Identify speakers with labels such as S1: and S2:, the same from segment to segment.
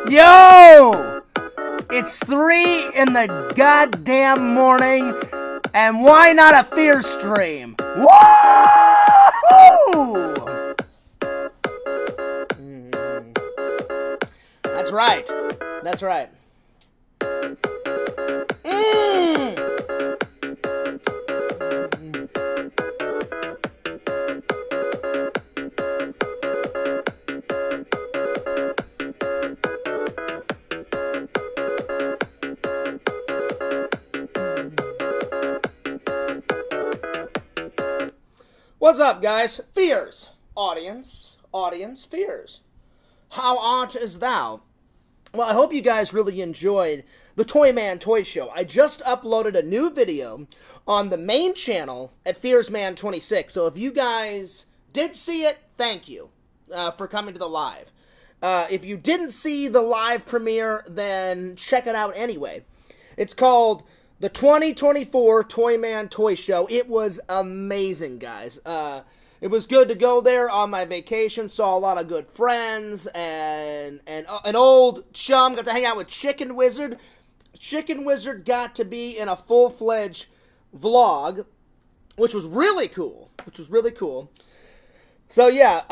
S1: Yo! It's 3 in the goddamn morning, and why not a fear stream? Woo! That's right. That's right. What's up, guys? Fears. Audience, fears. How art is thou? Well, I hope you guys really enjoyed the Toyman Toy Show. I just uploaded a new video on the main channel at FearsMan26. So if you guys did see it, thank you for coming to the live. If you didn't see the live premiere, then check it out anyway. It's called the 2024 Toyman Toy Show. It was amazing, guys. It was good to go there on my vacation. Saw a lot of good friends and an old chum. Got to hang out with Chicken Wizard. Chicken Wizard got to be in a full-fledged vlog, which was really cool. So yeah,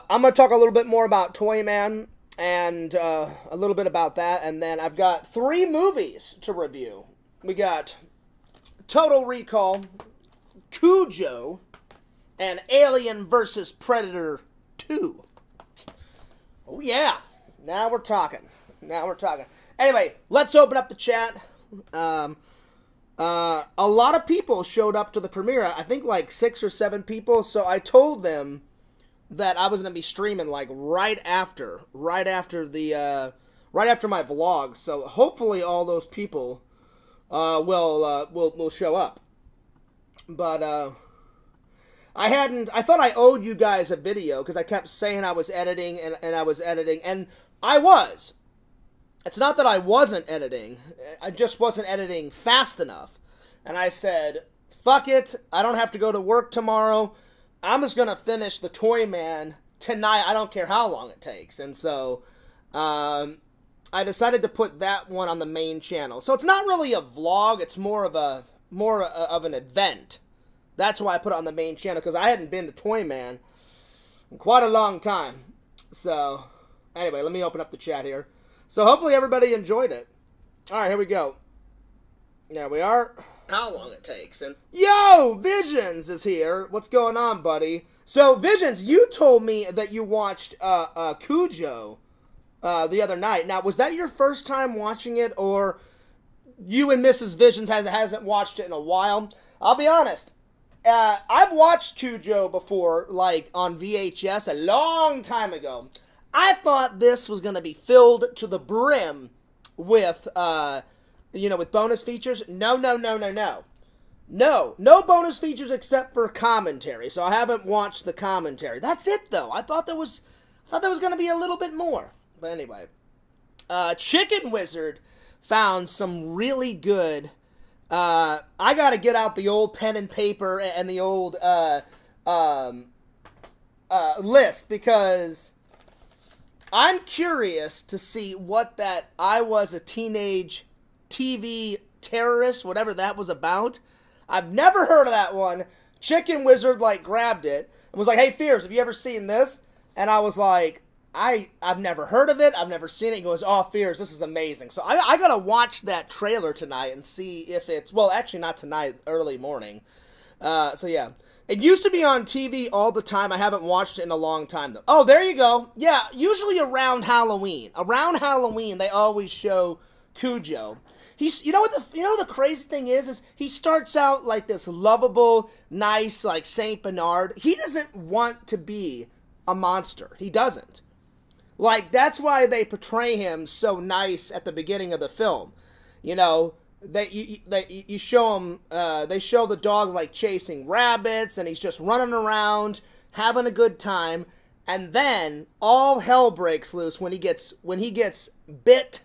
S1: I'm gonna talk a little bit more about Toyman and a little bit about that, and then I've got 3 movies to review. We got Total Recall, Cujo, and Alien vs. Predator 2. Oh yeah, now we're talking. Anyway, let's open up the chat. A lot of people showed up to the premiere. I think like 6 or 7 people. So I told them that I was gonna be streaming like right after my vlog. So hopefully all those people will show up. But I thought I owed you guys a video because I kept saying I was editing and I was editing, and I was. It's not that I wasn't editing, I just wasn't editing fast enough. And I said, fuck it, I don't have to go to work tomorrow. I'm just gonna finish the Toyman tonight. I don't care how long it takes. And so I decided to put that one on the main channel. So it's not really a vlog, it's more of an event. That's why I put it on the main channel, because I hadn't been to Toyman in quite a long time. So, anyway, let me open up the chat here. So hopefully everybody enjoyed it. Alright, here we go. There we are. How long it takes. And yo, Visions is here. What's going on, buddy? So, Visions, you told me that you watched Cujo the other night. Now, was that your first time watching it, or you and Mrs. Visions hasn't watched it in a while? I'll be honest. I've watched Cujo before, like, on VHS a long time ago. I thought this was going to be filled to the brim with, with bonus features. No. No bonus features except for commentary, so I haven't watched the commentary. That's it, though. I thought there was going to be a little bit more. But anyway, Chicken Wizard found some really good. I gotta get out the old pen and paper and the old list, because I'm curious to see what that I was a teenage TV terrorist, whatever that was about. I've never heard of that one. Chicken Wizard grabbed it and was like, "Hey, Fears, have you ever seen this?" And I was like, I've never heard of it. I've never seen it. He goes, "Oh, Fears, this is amazing." So I gotta watch that trailer tonight and see if it's, well, actually not tonight, early morning. So yeah. It used to be on TV all the time. I haven't watched it in a long time, though. Oh, there you go. Yeah, usually around Halloween. Around Halloween, they always show Cujo. He's, you know what the crazy thing is he starts out like this lovable, nice, like Saint Bernard. He doesn't want to be a monster. He doesn't. Like, that's why they portray him so nice at the beginning of the film. You know, you show him, they show the dog, like, chasing rabbits, and he's just running around, having a good time, and then all hell breaks loose when he gets bit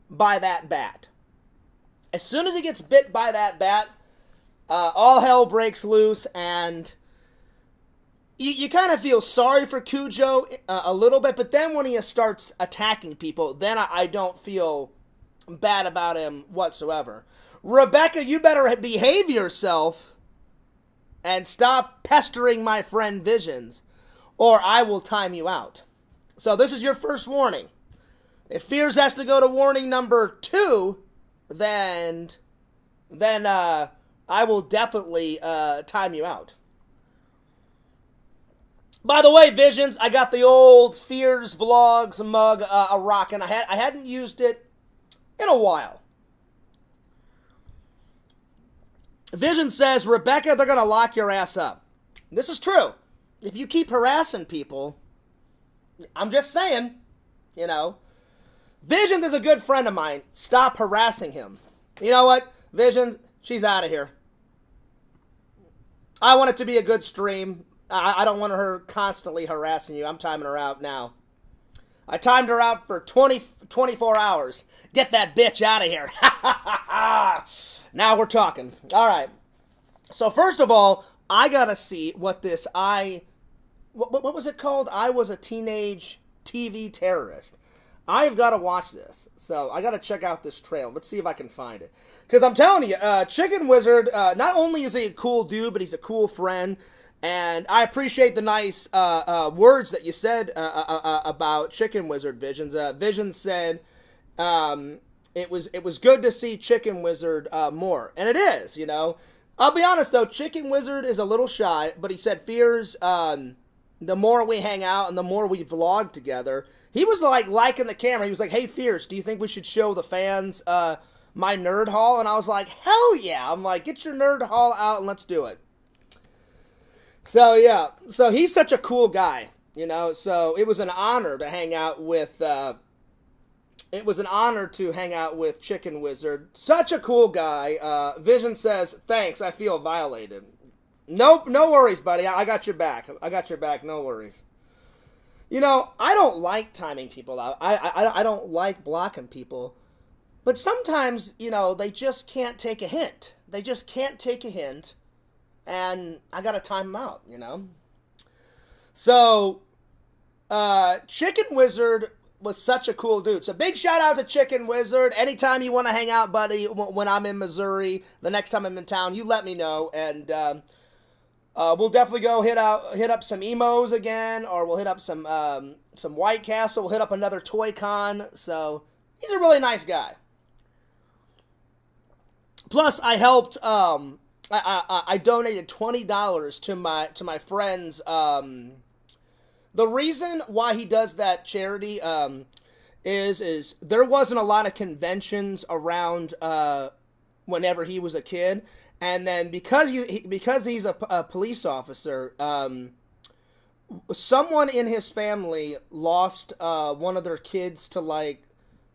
S1: by that bat. As soon as he gets bit by that bat, all hell breaks loose, and you kind of feel sorry for Cujo a little bit, but then when he starts attacking people, then I don't feel bad about him whatsoever. Rebecca, you better behave yourself and stop pestering my friend Visions, or I will time you out. So this is your first warning. If Fears has to go to warning number 2, then I will definitely time you out. By the way, Visions, I got the old Fears Vlogs mug a rockin'. I hadn't used it in a while. Vision says, Rebecca, they're going to lock your ass up. This is true. If you keep harassing people, I'm just saying, you know. Visions is a good friend of mine. Stop harassing him. You know what? Visions, she's out of here. I want it to be a good stream. I don't want her constantly harassing you. I'm timing her out now. I timed her out for 24 hours. Get that bitch out of here. Now we're talking. All right. So first of all, I got to see what this what was it called? I Was a Teenage TV Terrorist. I've got to watch this. So I got to check out this trail. Let's see if I can find it. Because I'm telling you, Chicken Wizard, not only is he a cool dude, but he's a cool friend. And I appreciate the nice words that you said about Chicken Wizard, Visions. Visions said it was good to see Chicken Wizard more, and it is. You know, I'll be honest though, Chicken Wizard is a little shy, but he said Fears. The more we hang out and the more we vlog together, he was like liking the camera. He was like, "Hey Fears, do you think we should show the fans my nerd haul?" And I was like, "Hell yeah!" I'm like, "Get your nerd haul out and let's do it." So, yeah. So, he's such a cool guy, you know. So, it was an honor to hang out with, Chicken Wizard. Such a cool guy. Vision says, thanks, I feel violated. Nope, no worries, buddy. I got your back. I got your back, no worries. You know, I don't like timing people out. I don't like blocking people. But sometimes, you know, they just can't take a hint. They just can't take a hint. And I gotta time him out, you know? So, Chicken Wizard was such a cool dude. So, big shout out to Chicken Wizard. Anytime you want to hang out, buddy, when I'm in Missouri, the next time I'm in town, you let me know. And we'll definitely go hit up some emos again, or we'll hit up some White Castle. We'll hit up another Toy Con. So, he's a really nice guy. Plus, I helped... I donated $20 to my friends. The reason why he does that charity is there wasn't a lot of conventions around whenever he was a kid, and then because he's a police officer, someone in his family lost one of their kids to like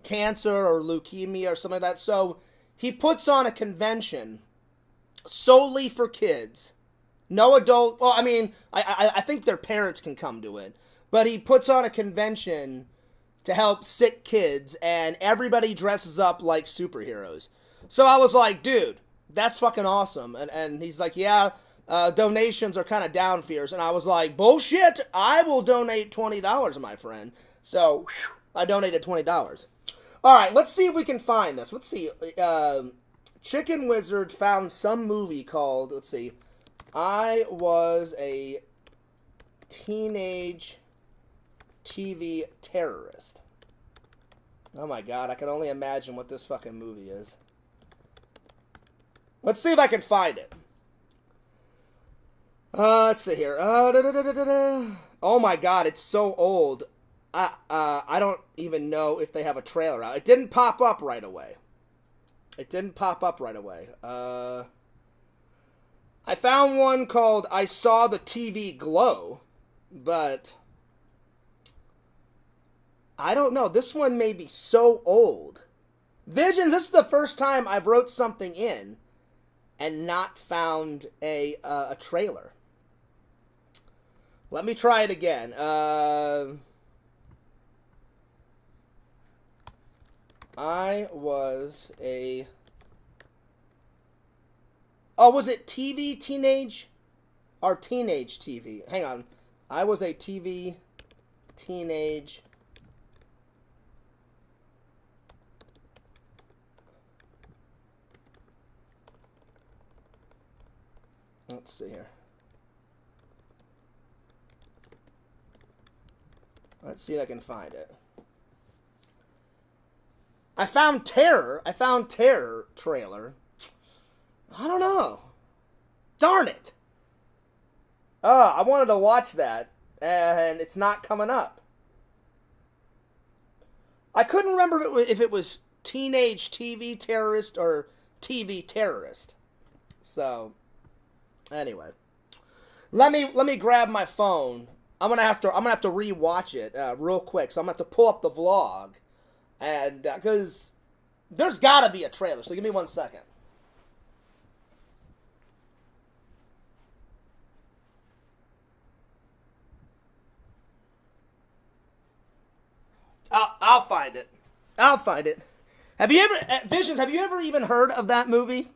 S1: cancer or leukemia or something like that. So he puts on a convention solely for kids. No adult. Well, I mean, I think their parents can come to it. But he puts on a convention to help sick kids, and everybody dresses up like superheroes. So I was like, dude, that's fucking awesome. And he's like, yeah, donations are kind of down, Fears. And I was like, bullshit, I will donate $20, my friend. So I donated $20. All right, let's see if we can find this. Let's see. Chicken Wizard found some movie called, let's see, I Was a Teenage TV Terrorist. Oh my god, I can only imagine what this fucking movie is. Let's see if I can find it. Let's see here. Oh my god, it's so old. I don't even know if they have a trailer out. It didn't pop up right away. I found one called I Saw the TV Glow, but I don't know. This one may be so old. Visions, this is the first time I've wrote something in and not found a trailer. Let me try it again. I was a... Oh, was it TV Teenage? Or teenage TV. Hang on. I was a TV teenage. Let's see here. Let's see if I can find it. I found Terror. I found Terror trailer. I don't know. Darn it. I wanted to watch that, and it's not coming up. I couldn't remember if it was Teenage TV Terrorist or TV Terrorist. So, anyway, let me grab my phone. I'm gonna have to rewatch it real quick. So I'm gonna have to pull up the vlog, and because there's gotta be a trailer. So give me 1 second. I'll find it. I'll find it. Have you ever, Visions, have you ever even heard of that movie?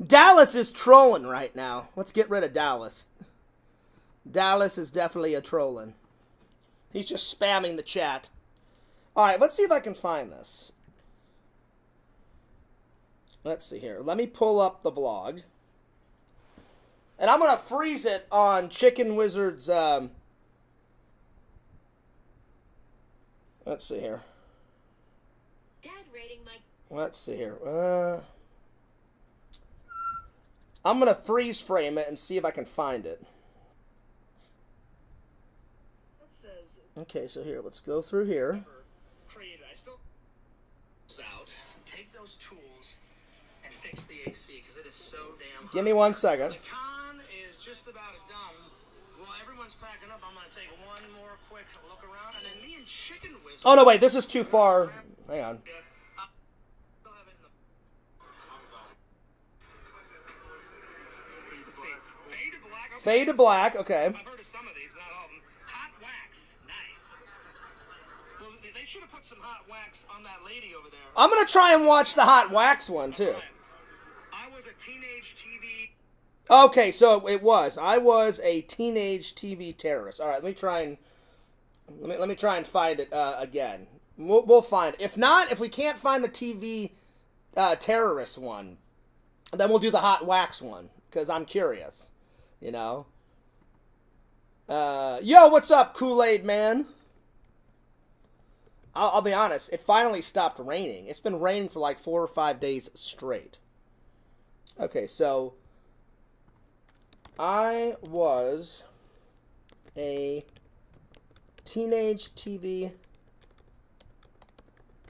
S1: Dallas is trolling right now. Let's get rid of Dallas. Dallas is definitely a trolling. He's just spamming the chat. Alright, let's see if I can find this. Let's see here. Let me pull up the vlog. And I'm going to freeze it on Chicken Wizard's... Let's see here.
S2: Dad rating my...
S1: Let's see here. I'm going to freeze frame it and see if I can find it. Okay, so here, let's go through here.
S3: Out, take those tools and fix the AC because it is so damn hot.
S1: Give me 1 second.
S3: The con is just about done. Well, everyone's packing up. I'm going to take one more quick look around, and then me and Chicken Wizard...
S1: Oh, no, wait, this is too far. Hang on. Fade to black, okay.
S3: I've heard of some of these, not all of them. Hot wax, nice. Well, they should have put some hot wax on that lady over there.
S1: I'm going to try and watch the hot wax one, too.
S3: I was a teenage TV...
S1: Okay, so it was. I was a teenage TV terrorist. All right, let me try and find it again. We'll find it. If not, if we can't find the TV terrorist one, then we'll do the hot wax one because I'm curious. You know. Yo, what's up, Kool-Aid man? I'll be honest. It finally stopped raining. It's been raining for like 4 or 5 days straight. Okay, so I was a teenage TV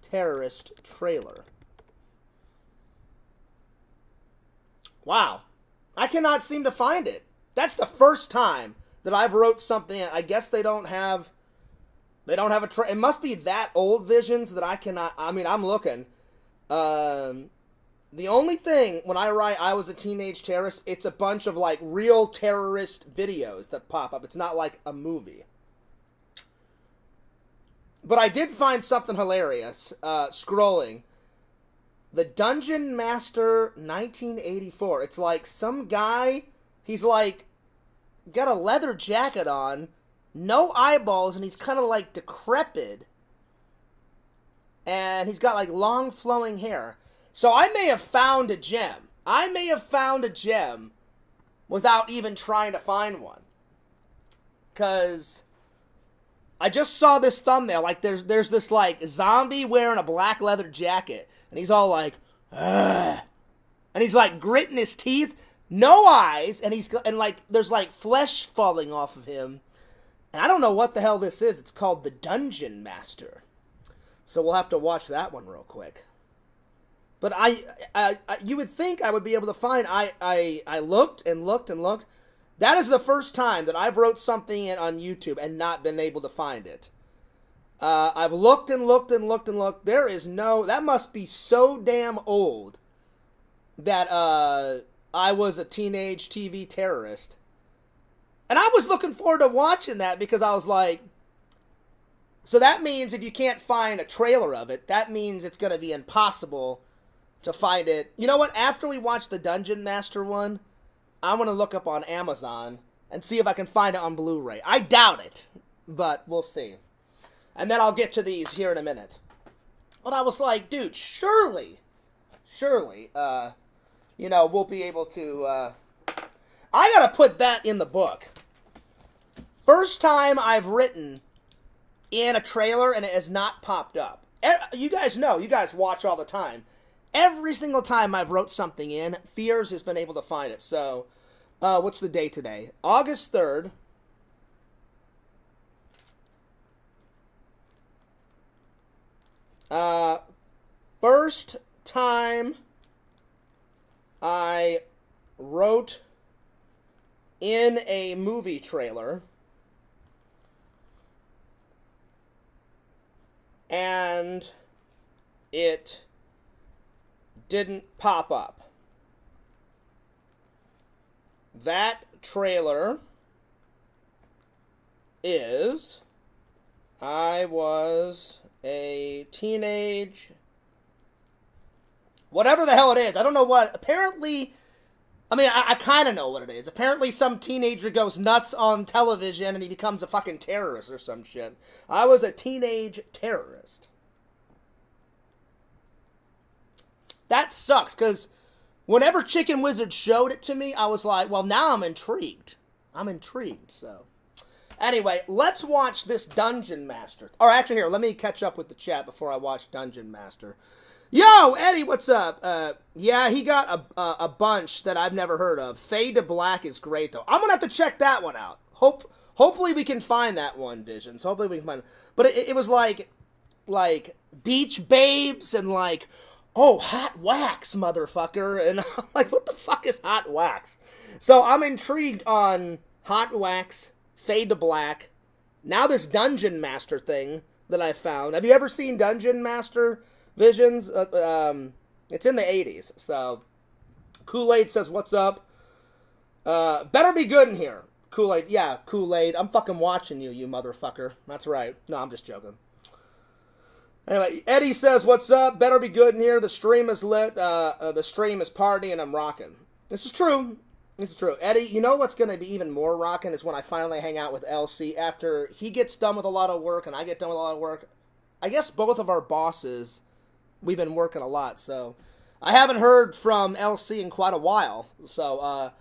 S1: terrorist trailer. Wow. I cannot seem to find it. That's the first time that I've wrote something. I guess they don't have a trailer. It must be that old, Visions, that I cannot. I mean, I'm looking. The only thing when I write I was a teenage terrorist, it's a bunch of like real terrorist videos that pop up. It's not like a movie. But I did find something hilarious scrolling. The Dungeon Master 1984. It's like some guy, he's like got a leather jacket on, no eyeballs, and he's kind of like decrepit. And he's got like long flowing hair. So I may have found a gem. I may have found a gem without even trying to find one. Because I just saw this thumbnail. Like there's this like zombie wearing a black leather jacket. And he's all like, ugh. And he's like gritting his teeth. No eyes. And like there's like flesh falling off of him. And I don't know what the hell this is. It's called the Dungeon Master. So we'll have to watch that one real quick. But you would think I would be able to find. I looked and looked and looked. That is the first time that I've wrote something on YouTube and not been able to find it. I've looked and looked and looked and looked. There is no. That must be so damn old. That I was a teenage TV terrorist. And I was looking forward to watching that because I was like, so that means if you can't find a trailer of it, that means it's going to be impossible to find it. You know what? After we watch the Dungeon Master one, I'm going to look up on Amazon and see if I can find it on Blu-ray. I doubt it, but we'll see. And then I'll get to these here in a minute. But I was like, dude, surely, you know, we'll be able to, I gotta put that in the book. First time I've written in a trailer and it has not popped up. You guys know, you guys watch all the time. Every single time I've wrote something in, Fears has been able to find it. So, what's the date today? August 3rd. First time I wrote in a movie trailer, and it didn't pop up. That trailer is I was a teenage, whatever the hell it is. I don't know what. Apparently, I mean, I kind of know what it is. Apparently, some teenager goes nuts on television and he becomes a fucking terrorist or some shit. I was a teenage terrorist. That sucks, because whenever Chicken Wizard showed it to me, I was like, well, now I'm intrigued. So. Anyway, let's watch this Dungeon Master. Or actually, here, let me catch up with the chat before I watch Dungeon Master. Yo, Eddie, what's up? Yeah, he got a bunch that I've never heard of. Fade to Black is great, though. I'm going to have to check that one out. Hopefully we can find that one, Visions. Hopefully we can find it. But it was like Beach Babes and like, oh, Hot Wax, motherfucker. And I'm like, what the fuck is Hot Wax? So I'm intrigued on Hot Wax, Fade to Black. Now this Dungeon Master thing that I found. Have you ever seen Dungeon Master, Visions? It's in the 80s. So Kool-Aid says, what's up? Better be good in here. Kool-Aid. Yeah, Kool-Aid. I'm fucking watching you, you motherfucker. That's right. No, I'm just joking. Anyway, Eddie says, what's up? Better be good in here. The stream is lit. The stream is party and I'm rocking. This is true. This is true. Eddie, you know what's going to be even more rocking is when I finally hang out with LC after he gets done with a lot of work and I get done with a lot of work. I guess both of our bosses, we've been working a lot, so I haven't heard from LC in quite a while. So,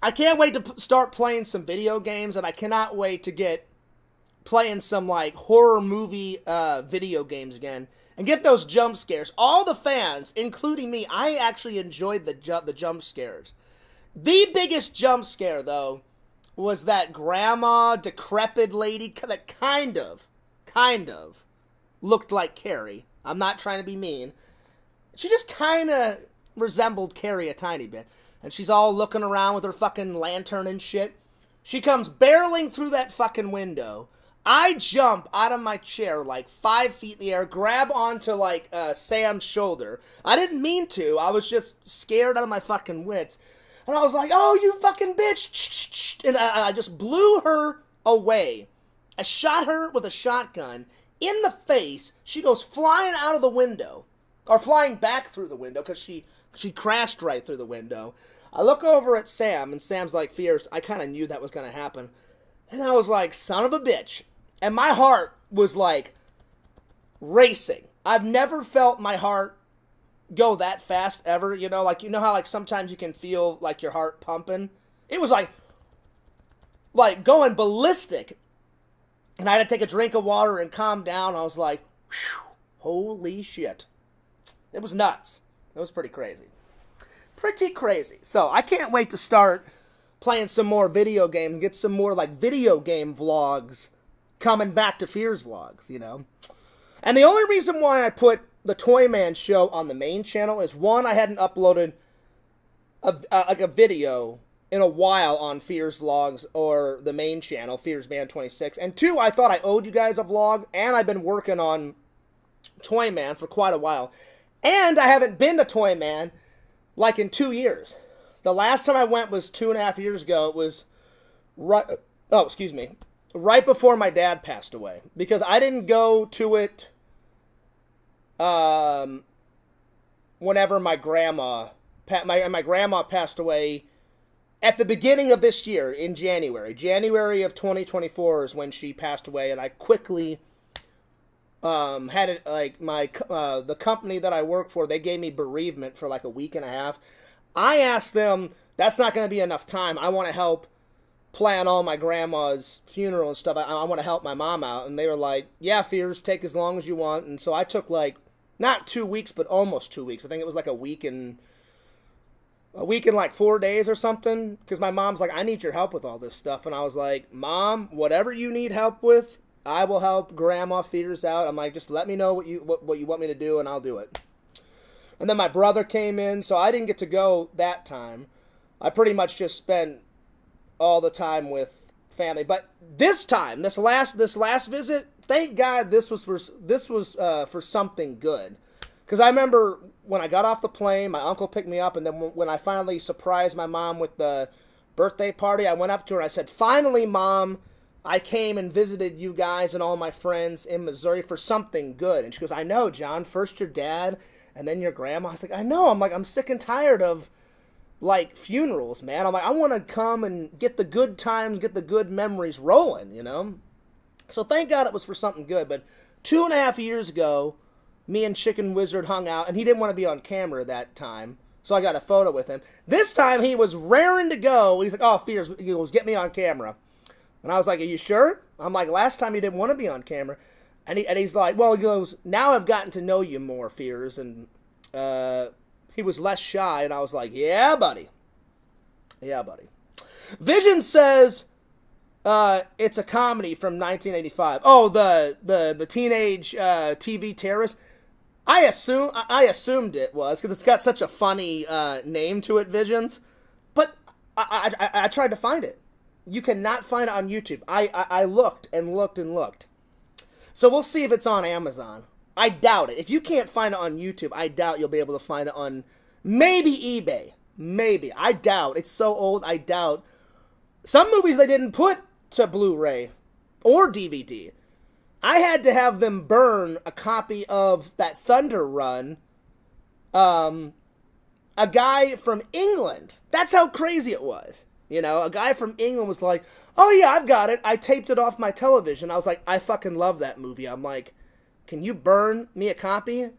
S1: I can't wait to start playing some video games, and I cannot wait to get playing some, like, horror movie video games again, and get those jump scares. All the fans, including me, I actually enjoyed the jump scares. The biggest jump scare, though, was that grandma, decrepit lady that kind of looked like Carrie. I'm not trying to be mean. She just kind of resembled Carrie a tiny bit. And she's all looking around with her fucking lantern and shit. She comes barreling through that fucking window. I jump out of my chair like 5 feet in the air, grab onto like Sam's shoulder. I didn't mean to. I was just scared out of my fucking wits. And I was like, oh, you fucking bitch. And I just blew her away. I shot her with a shotgun in the face. She goes flying out of the window. Or flying back through the window because she crashed right through the window. I look over at Sam, and Sam's like, Fierce, I kind of knew that was going to happen. And I was like, son of a bitch. And my heart was like racing. I've never felt my heart go that fast ever. You know, like, you know how like sometimes you can feel like your heart pumping? It was like going ballistic. And I had to take a drink of water and calm down. I was like, whew, holy shit. It was nuts. It was pretty crazy. Pretty crazy. So I can't wait to start playing some more video games and get some more like video game vlogs coming back to Fears vlogs, you know. And the only reason why I put the Toyman show on the main channel is, one, I hadn't uploaded a video in a while on Fears vlogs or the main channel, Fears Man 26, and two, I thought I owed you guys a vlog, and I've been working on Toyman for quite a while, and I haven't been to Toyman like in 2 years. The last time I went was 2.5 years ago. It was right before my dad passed away, because I didn't go to it whenever my grandma my grandma passed away at the beginning of this year, in January. January of 2024 is when she passed away, and I quickly had it, like, the company that I work for, they gave me bereavement for like a week and a half. I asked them, that's not going to be enough time. I want to help plan all my grandma's funeral and stuff. I want to help my mom out. And they were like, yeah, Fears, take as long as you want. And so I took, like, not 2 weeks, but almost 2 weeks. I think it was like a week and like 4 days or something. Because my mom's like, I need your help with all this stuff. And I was like, Mom, whatever you need help with, I will help Grandma Fears out. I'm like, just let me know what you want me to do, and I'll do it. And then my brother came in, so I didn't get to go that time. I pretty much just spent all the time with family. But this time, this last visit, thank God this was for something good. Because I remember when I got off the plane, my uncle picked me up, and then when I finally surprised my mom with the birthday party, I went up to her and I said, finally, Mom, I came and visited you guys and all my friends in Missouri for something good. And she goes, I know, John, first your dad and then your grandma. I was like, I know. I'm sick and tired of, like, funerals, man. I'm like, I want to come and get the good times, get the good memories rolling, you know? So thank God it was for something good. But 2.5 years ago, me and Chicken Wizard hung out, and he didn't want to be on camera that time. So I got a photo with him. This time he was raring to go. He's like, oh, Fears, he goes, get me on camera. And I was like, are you sure? I'm like, last time you didn't want to be on camera. And he's like, well, he goes, now I've gotten to know you more, Fears. And he was less shy. And I was like, yeah, buddy. Yeah, buddy. Vision says it's a comedy from 1985. Oh, the teenage TV terrorist. I assumed it was because it's got such a funny name to it, Visions. But I tried to find it. You cannot find it on YouTube. I looked and looked and looked. So we'll see if it's on Amazon. I doubt it. If you can't find it on YouTube, I doubt you'll be able to find it on maybe eBay. Maybe. I doubt. It's so old, I doubt. Some movies they didn't put to Blu-ray or DVD. I had to have them burn a copy of that Thunder Run. A guy from England. That's how crazy it was. You know, a guy from England was like, oh yeah, I've got it. I taped it off my television. I was like, I fucking love that movie. I'm like, can you burn me a copy?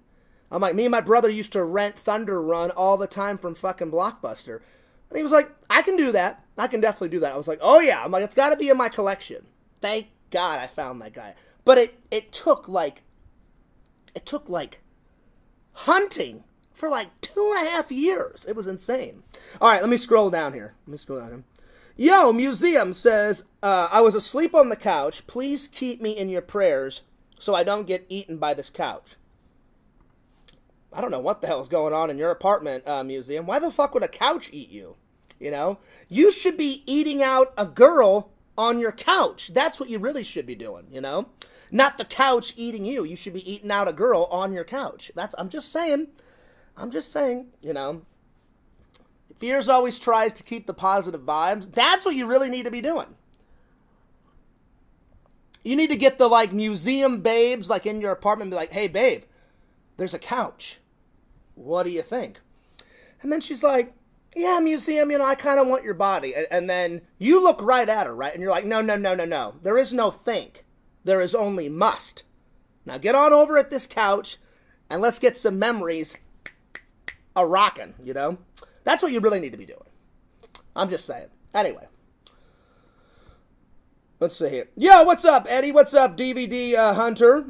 S1: I'm like, me and my brother used to rent Thunder Run all the time from fucking Blockbuster. And he was like, I can do that. I can definitely do that. I was like, oh yeah. I'm like, it's got to be in my collection. Thank God I found that guy. But it took like hunting for like 2.5 years. It was insane. All right, let me scroll down here. Yo, Museum says, I was asleep on the couch. Please keep me in your prayers so I don't get eaten by this couch. I don't know what the hell is going on in your apartment, Museum. Why the fuck would a couch eat you? You know? You should be eating out a girl on your couch. That's what you really should be doing, you know? Not the couch eating you. You should be eating out a girl on your couch. I'm just saying, you know. Fears always tries to keep the positive vibes. That's what you really need to be doing. You need to get the, like, museum babes, like, in your apartment and be like, hey, babe, there's a couch. What do you think? And then she's like, yeah, Museum, you know, I kind of want your body. And then you look right at her, right? And you're like, no. There is no think. There is only must. Now get on over at this couch and let's get some memories a-rockin', you know? That's what you really need to be doing. I'm just saying. Anyway. Let's see here. Yo, what's up, Eddie? What's up, DVD Hunter?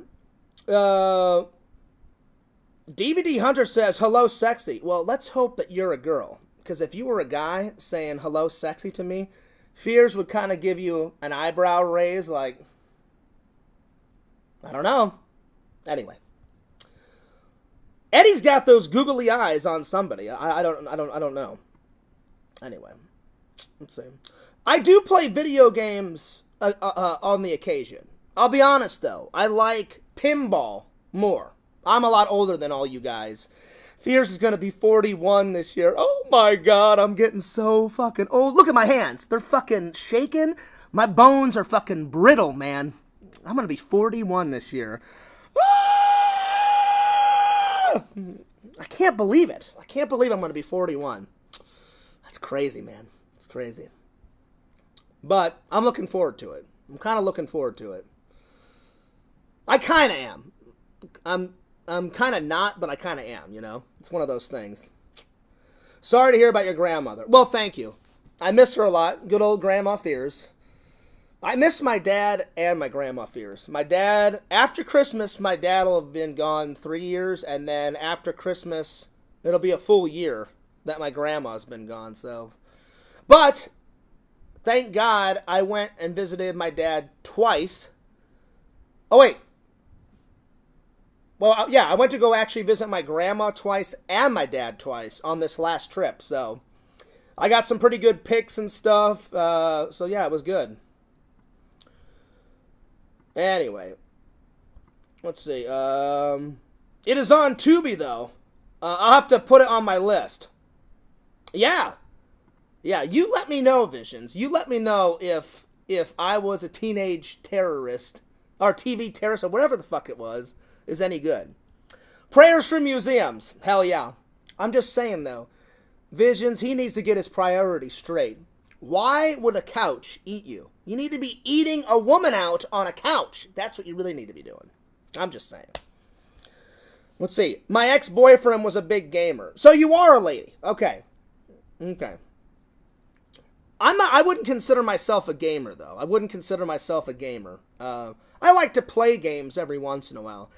S1: DVD Hunter says, hello, sexy. Well, let's hope that you're a girl. Because if you were a guy saying hello, sexy to me, Fears would kind of give you an eyebrow raise, like, I don't know. Anyway. Eddie's got those googly eyes on somebody. I don't know. Anyway, let's see. I do play video games on the occasion. I'll be honest though, I like pinball more. I'm a lot older than all you guys. Fears is gonna be 41 this year. Oh my God, I'm getting so fucking old. Look at my hands. They're fucking shaking. My bones are fucking brittle, man. I'm gonna be 41 this year. I can't believe it. I can't believe I'm going to be 41. That's crazy, man. It's crazy. But I'm looking forward to it. I'm kind of looking forward to it. I kind of am. I'm kind of not, but I kind of am, you know? It's one of those things. Sorry to hear about your grandmother. Well, thank you. I miss her a lot. Good old Grandma Fears. I miss my dad and my Grandma Fears. My dad, after Christmas, my dad will have been gone 3 years, and then after Christmas, it'll be a full year that my grandma's been gone, so. But, thank God, I went and visited my dad twice. Oh, wait. Well, yeah, I went to go actually visit my grandma twice and my dad twice on this last trip, so I got some pretty good pics and stuff, so yeah, it was good. Anyway, let's see, it is on Tubi, though. I'll have to put it on my list. Yeah, you let me know, Visions. You let me know if I was a teenage terrorist, or TV terrorist, or whatever the fuck it was, is any good. Prayers for museums. Hell yeah. I'm just saying, though. Visions, he needs to get his priorities straight. Why would a couch eat you? You need to be eating a woman out on a couch. That's what you really need to be doing. I'm just saying. Let's see. My ex-boyfriend was a big gamer. So you are a lady. Okay. Okay. I wouldn't consider myself a gamer, though. I wouldn't consider myself a gamer. I like to play games every once in a while.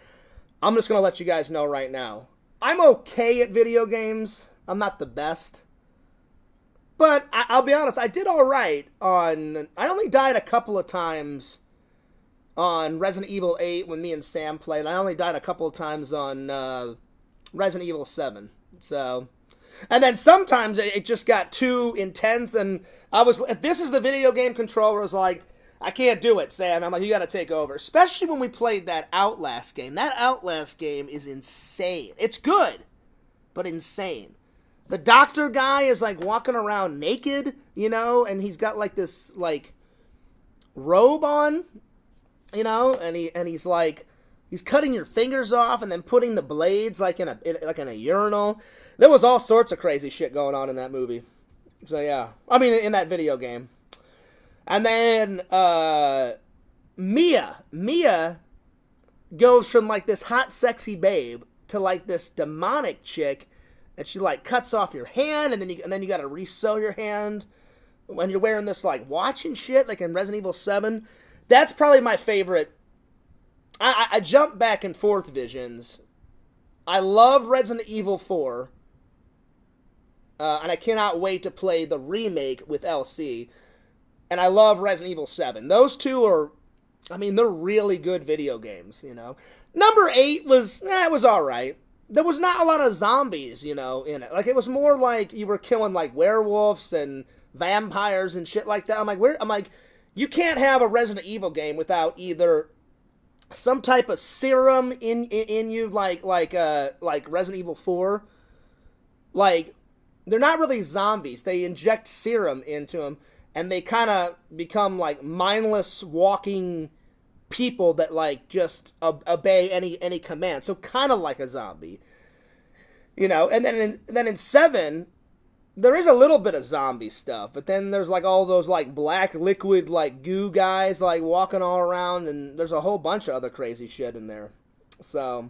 S1: I'm just going to let you guys know right now. I'm okay at video games. I'm not the best. But I'll be honest, I did all right on... I only died a couple of times on Resident Evil 8 when me and Sam played. I only died a couple of times on Resident Evil 7. So... And then sometimes it just got too intense, and if this is the video game controller, I was like, I can't do it, Sam. I'm like, you gotta take over. Especially when we played that Outlast game. That Outlast game is insane. It's good, but insane. The doctor guy is like walking around naked, you know, and he's got like this like robe on, you know, and he's like, he's cutting your fingers off and then putting the blades like in a urinal. There was all sorts of crazy shit going on in that movie. So yeah, I mean in that video game. And then Mia goes from like this hot sexy babe to like this demonic chick, and she like cuts off your hand, and then you got to re-sew your hand when you're wearing this like watch and shit, like in Resident Evil 7. That's probably my favorite. I jump back and forth, Visions. I love Resident Evil 4. And I cannot wait to play the remake with LC. And I love Resident Evil 7. Those two are, I mean, they're really good video games, you know. Number 8 was, it was alright. There was not a lot of zombies, you know, in it. Like, it was more like you were killing, like, werewolves and vampires and shit like that. I'm like, you can't have a Resident Evil game without either some type of serum in you, like Resident Evil 4. Like, they're not really zombies. They inject serum into them, and they kind of become, like, mindless walking people that, like, just obey any command. So kind of like a zombie. You know, and then in 7, there is a little bit of zombie stuff, but then there's, like, all those, like, black liquid, like, goo guys, like, walking all around, and there's a whole bunch of other crazy shit in there. So...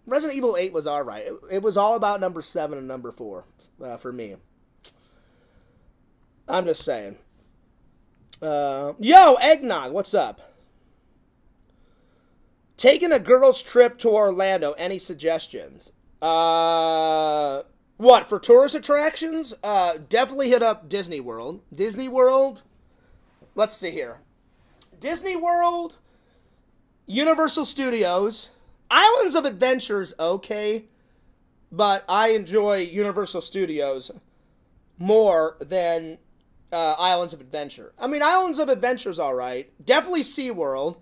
S1: Resident Evil 8 was alright. It was all about number 7 and number 4 for me. I'm just saying. Yo, Eggnog, what's up? Taking a girl's trip to Orlando, any suggestions? What, for tourist attractions? Definitely hit up Disney World. Disney World, let's see here. Disney World, Universal Studios... Islands of Adventure is okay, but I enjoy Universal Studios more than Islands of Adventure. I mean, Islands of Adventure is alright. Definitely SeaWorld.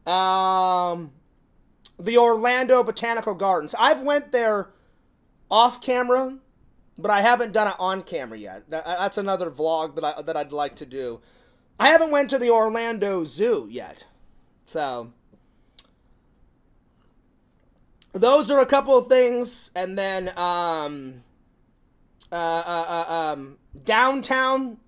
S1: The Orlando Botanical Gardens. I've went there off camera, but I haven't done it on camera yet. That's another vlog that I'd like to do. I haven't went to the Orlando Zoo yet, so... those are a couple of things, and then downtown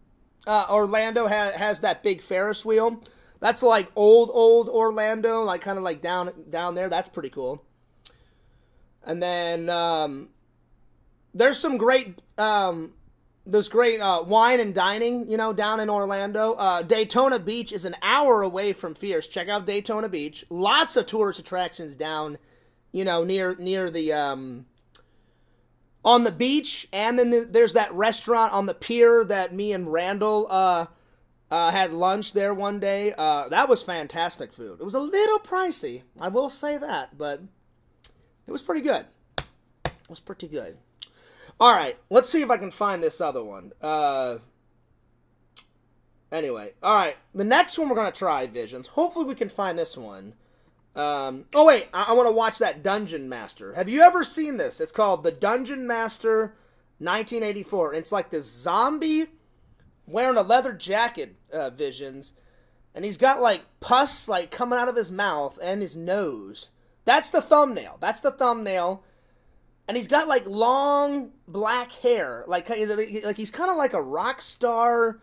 S1: Orlando has that big Ferris wheel. That's like old Orlando, like kind of like down there. That's pretty cool. And then there's some great wine and dining, you know, down in Orlando. Daytona Beach is an hour away from Fierce. Check out Daytona Beach. Lots of tourist attractions down, you know, near the on the beach. And then there's that restaurant on the pier that me and Randall had lunch there one day. That was fantastic food. It was a little pricey, I will say that, but it was pretty good. It was pretty good. All right, let's see if I can find this other one. Anyway, all right, the next one we're going to try, Visions. Hopefully we can find this one. Oh, wait, I want to watch that Dungeon Master. Have you ever seen this? It's called The Dungeon Master 1984. It's like this zombie wearing a leather jacket, Visions, and he's got, like, pus, like, coming out of his mouth and his nose. That's the thumbnail. That's the thumbnail. And he's got, like, long black hair. Like he's kind of like a rock star,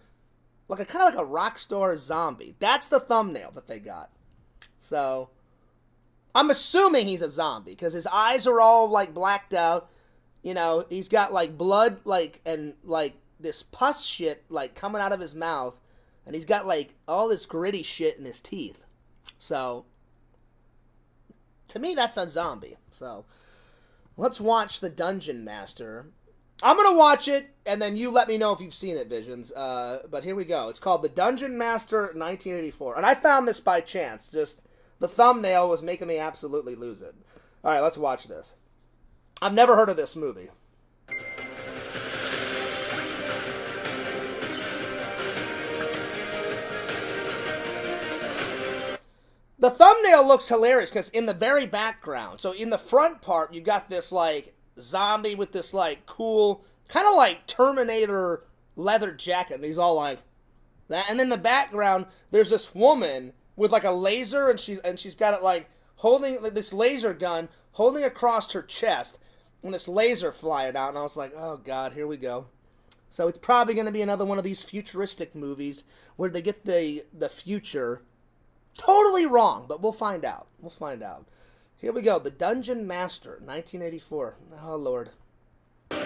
S1: like a rock star zombie. That's the thumbnail that they got. So, I'm assuming he's a zombie, because his eyes are all, like, blacked out. You know, he's got, like, blood, like, and, like, this pus shit, like, coming out of his mouth. And he's got, like, all this gritty shit in his teeth. So, to me, that's a zombie. So, let's watch The Dungeon Master. I'm going to watch it, and then you let me know if you've seen it, Visions. But here we go. It's called The Dungeon Master 1984. And I found this by chance. Just, the thumbnail was making me absolutely lose it. All right, let's watch this. I've never heard of this movie. The thumbnail looks hilarious because in the very background, so in the front part, you got this, like, zombie with this, like, cool, kind of like Terminator leather jacket, and he's all like that. And in the background, there's this woman with, like, a laser, and she's got it, like, holding, like, this laser gun, holding across her chest, and this laser flying out, and I was like, oh, God, here we go. So it's probably going to be another one of these futuristic movies where they get the future totally wrong, but we'll find out. We'll find out. Here we go. The Dungeon Master, 1984. Oh, Lord. All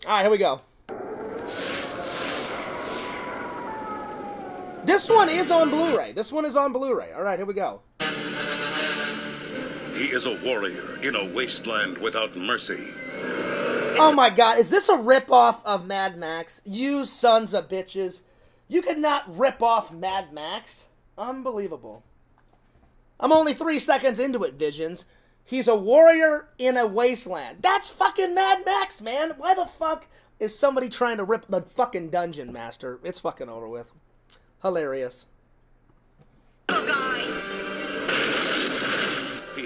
S1: right, here we go. This one is on Blu-ray. This one is on Blu-ray. All right, here we go.
S4: He is a warrior in a wasteland without mercy.
S1: Oh, my God. Is this a ripoff of Mad Max? You sons of bitches. You could not rip off Mad Max. Unbelievable. I'm only 3 seconds into it, Visions. He's a warrior in a wasteland. That's fucking Mad Max, man. Why the fuck is somebody trying to rip the fucking Dungeon Master? It's fucking over with. Hilarious.
S4: He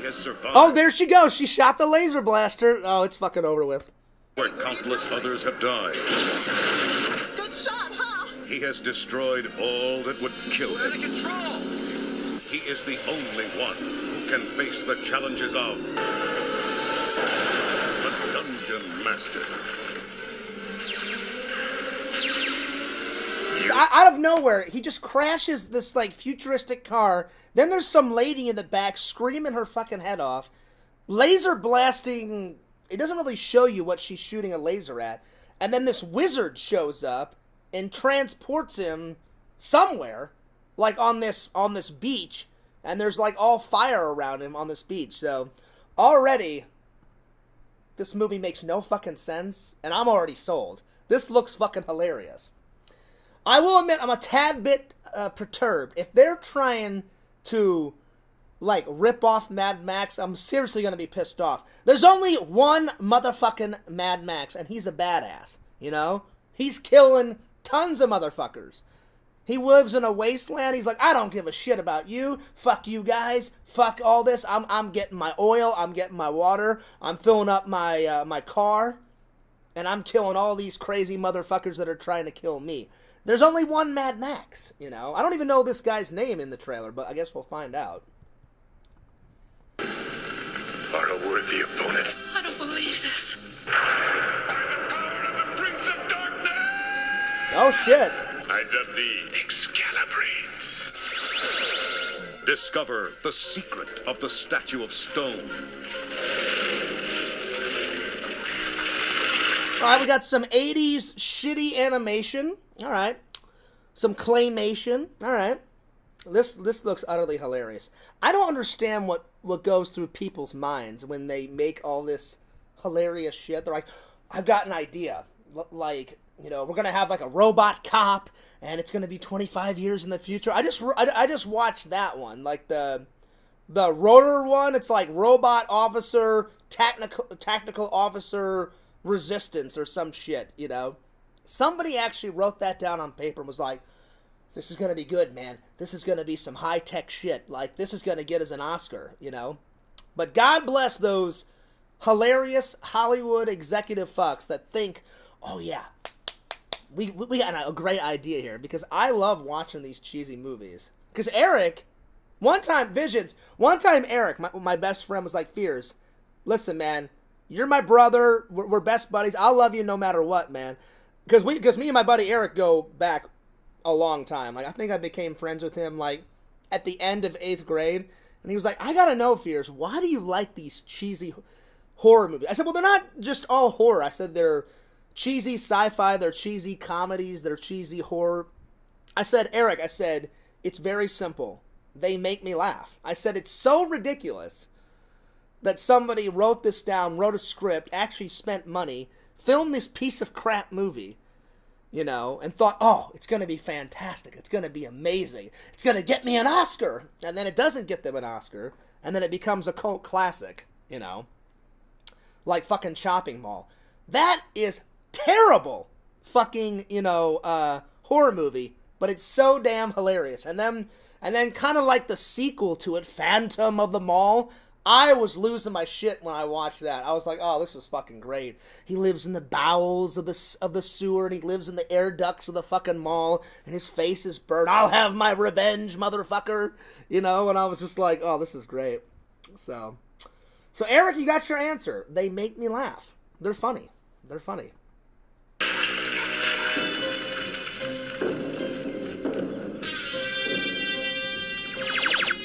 S4: has survived.
S1: Oh, there she goes. She shot the laser blaster. Oh, it's fucking over with.
S4: Where countless others have died.
S2: Good shot, huh?
S4: He has destroyed all that would kill
S3: We're out of
S4: him.
S3: control.
S4: He is the only one who can face the challenges of the Dungeon Master.
S1: Out of nowhere, he just crashes this, like, futuristic car. Then there's some lady in the back screaming her fucking head off. Laser blasting. It doesn't really show you what she's shooting a laser at. And then this wizard shows up and transports him somewhere, like on this beach, and there's, like, all fire around him on this beach. So already this movie makes no fucking sense, and I'm already sold. This looks fucking hilarious. I will admit I'm a tad bit perturbed. If they're trying to, like, rip off Mad Max, I'm seriously going to be pissed off. There's only one motherfucking Mad Max, and he's a badass, you know? He's killing tons of motherfuckers. He lives in a wasteland. He's like, I don't give a shit about you. Fuck you guys. Fuck all this. I'm getting my oil. I'm getting my water. I'm filling up my my car. And I'm killing all these crazy motherfuckers that are trying to kill me. There's only one Mad Max, you know? I don't even know this guy's name in the trailer, but I guess we'll find out.
S4: Our with the opponent.
S2: I don't believe this.
S1: Oh shit.
S4: I dub thee Excalibrates. Discover the secret of the Statue of Stone.
S1: Alright, we got some 80s shitty animation. Alright. Some claymation. Alright. This looks utterly hilarious. I don't understand what goes through people's minds when they make all this hilarious shit. They're like, I've got an idea. Like, you know, we're gonna have like a robot cop, and it's gonna be 25 years in the future. I just watched that one, like the rotor one. It's like robot officer, tactical officer, resistance or some shit. You know, somebody actually wrote that down on paper and was like, "This is gonna be good, man. This is gonna be some high tech shit. Like this is gonna get us an Oscar." You know, but God bless those hilarious Hollywood executive fucks that think, "Oh yeah, we got a great idea here," because I love watching these cheesy movies. Because Eric, one time Eric, my best friend, was like, "Fears, listen, man, you're my brother. We're best buddies. I'll love you no matter what, man." Because me and my buddy Eric go back a long time. Like I think I became friends with him like at the end of 8th grade, and he was like, "I gotta know, Fears, why do you like these cheesy horror movies?" I said, "Well, they're not just all horror." I said, "They're cheesy sci-fi, they're cheesy comedies, they're cheesy horror." I said, "Eric," I said, "it's very simple. They make me laugh." I said, "It's so ridiculous that somebody wrote this down, wrote a script, actually spent money, filmed this piece of crap movie, you know, and thought, oh, it's going to be fantastic. It's going to be amazing. It's going to get me an Oscar." And then it doesn't get them an Oscar, and then it becomes a cult classic, you know, like fucking Chopping Mall. That is terrible fucking, you know, horror movie, but it's so damn hilarious. And then kind of like the sequel to it, Phantom of the Mall, I was losing my shit when I watched that. I was like, "Oh, this is fucking great. He lives in the bowels of the sewer, and he lives in the air ducts of the fucking mall, and his face is burned. I'll have my revenge, motherfucker." You know, and I was just like, "Oh, this is great." So Eric, you got your answer. They make me laugh. They're funny. They're funny.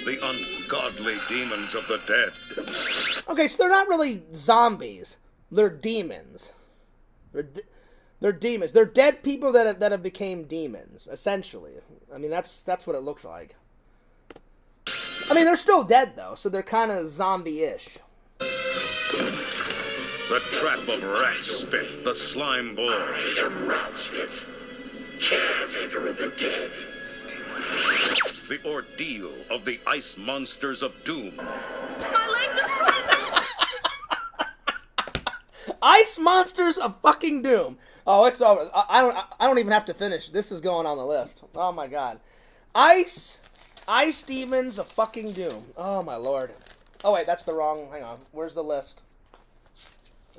S4: The ungodly demons of the dead.
S1: Okay, so they're not really zombies. They're demons. They're demons. They're dead people that have became demons, essentially. I mean, that's what it looks like. I mean, they're still dead, though, so they're kind of zombie-ish.
S4: The trap of rat spit, the slime ball.
S5: I am rat spit, caretaker of the dead.
S4: The ordeal of the ice monsters of doom.
S2: My legs are frozen.
S1: Ice monsters of fucking doom. Oh, it's over. I don't even have to finish. This is going on the list. Oh my god. Ice demons of fucking doom. Oh my lord. Oh wait, that's the wrong. Hang on. Where's the list?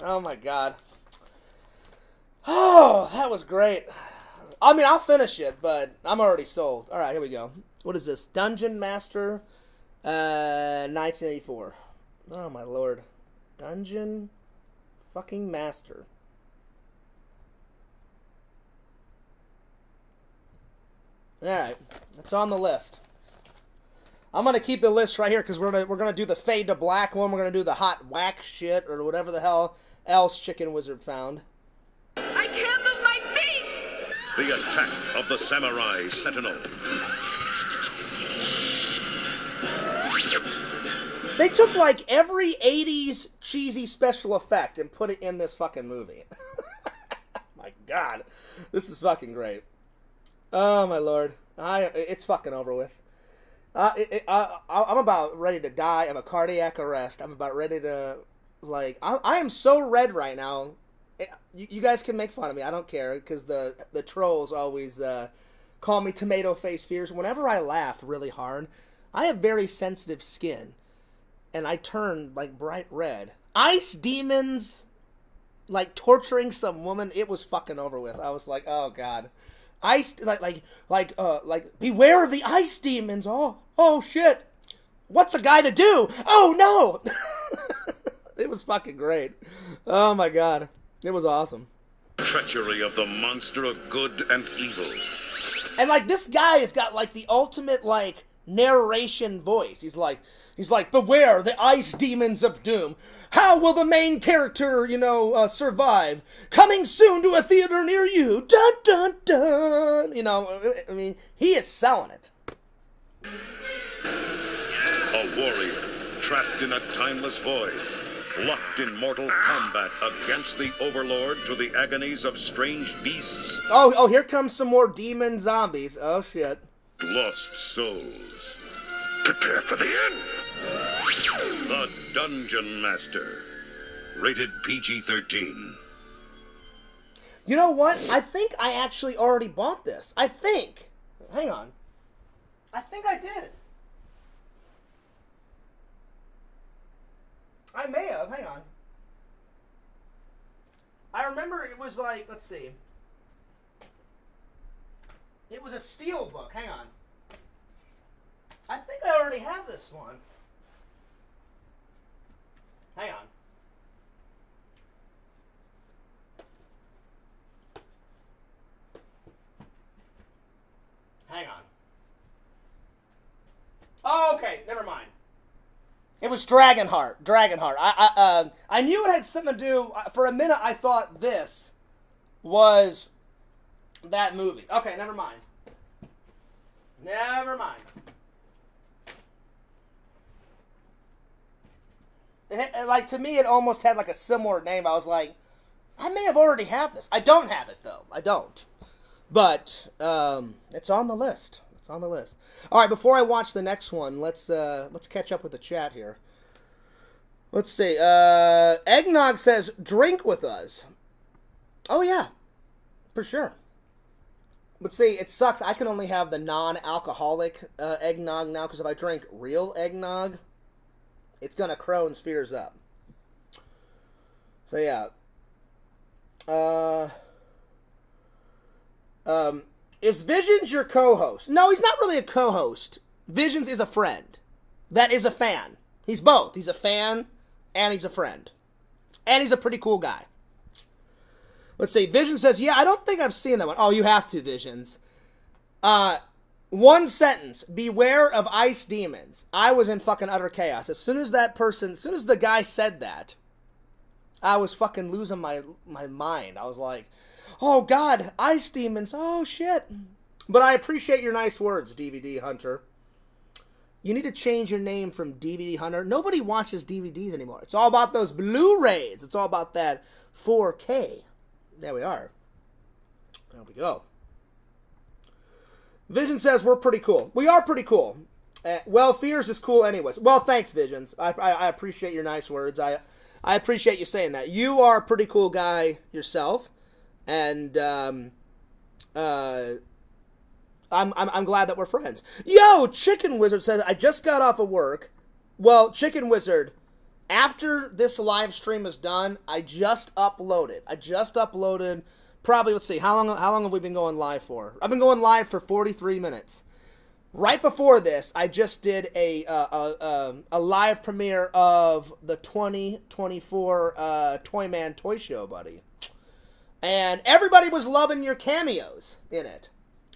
S1: Oh my god. Oh, that was great. I mean, I'll finish it, but I'm already sold. All right, here we go. What is this? Dungeon Master, 1984. Oh my lord. Dungeon fucking Master. All right, it's on the list. I'm gonna keep the list right here because we're gonna do the fade to black one. We're gonna do the hot whack shit or whatever the hell else Chicken Wizard found.
S2: I can't move my feet.
S4: The attack of the Samurai Sentinel.
S1: They took like every 80s cheesy special effect and put it in this fucking movie. My god, this is fucking great. Oh my lord, it's fucking over with. I'm about ready to die of a cardiac arrest. I'm about ready to, like, I am so red right now. You guys can make fun of me. I don't care, because the trolls always call me tomato face Fears. Whenever I laugh really hard, I have very sensitive skin, and I turn, like, bright red. Ice demons, like, torturing some woman, it was fucking over with. I was like, oh god. Ice, like, beware of the ice demons. Oh shit. What's a guy to do? Oh no. It was fucking great. Oh my god. It was awesome.
S4: Treachery of the monster of good and evil.
S1: And like this guy has got like the ultimate like narration voice. He's like, beware the ice demons of doom. How will the main character, survive? Coming soon to a theater near you. Dun dun dun. I mean, he is selling it.
S4: A warrior trapped in a timeless void, locked in mortal combat against the overlord to the agonies of strange beasts.
S1: Oh, here comes some more demon zombies. Oh shit.
S4: Lost souls.
S5: Prepare for the end.
S4: The Dungeon Master. Rated PG-13.
S1: You know what? I think I actually already bought this. I think. Hang on. I think I did. I may have. Hang on. I remember it was like, let's see. It was a steel book. Hang on. I think I already have this one. Hang on. Hang on. Oh, okay. Never mind. It was Dragonheart. Dragonheart. I knew it had something to do. For a minute, I thought this was that movie. Okay, never mind. Never mind. Like, to me, it almost had like a similar name. I was like, I may have already have this. I don't have it though. I don't. But it's on the list. It's on the list. All right, before I watch the next one, let's catch up with the chat here. Let's see. Eggnog says, "Drink with us." Oh yeah, for sure. But see, it sucks. I can only have the non-alcoholic eggnog now because if I drink real eggnog, it's gonna Crohn's fears up. So yeah. Is Visions your co-host? No, he's not really a co-host. Visions is a friend. That is a fan. He's both. He's a fan and he's a friend. And he's a pretty cool guy. Let's see. Vision says, yeah, I don't think I've seen that one. Oh, you have to, Visions. One sentence. Beware of ice demons. I was in fucking utter chaos. As soon as the guy said that, I was fucking losing my mind. I was like, oh god, ice demons, oh shit. But I appreciate your nice words, DVD Hunter. You need to change your name from DVD Hunter. Nobody watches DVDs anymore. It's all about those Blu-rays. It's all about that 4K. There we are. There we go. Vision says we're pretty cool. We are pretty cool. Well, Fears is cool anyways. Well, thanks, Visions. I appreciate your nice words. I appreciate you saying that. You are a pretty cool guy yourself. And I'm glad that we're friends. Yo, Chicken Wizard says, I just got off of work. Well, Chicken Wizard, after this live stream is done, I just uploaded. Probably, let's see, how long have we been going live for? I've been going live for 43 minutes. Right before this, I just did a live premiere of the 2024 Toyman Toy Show, buddy. And everybody was loving your cameos in it.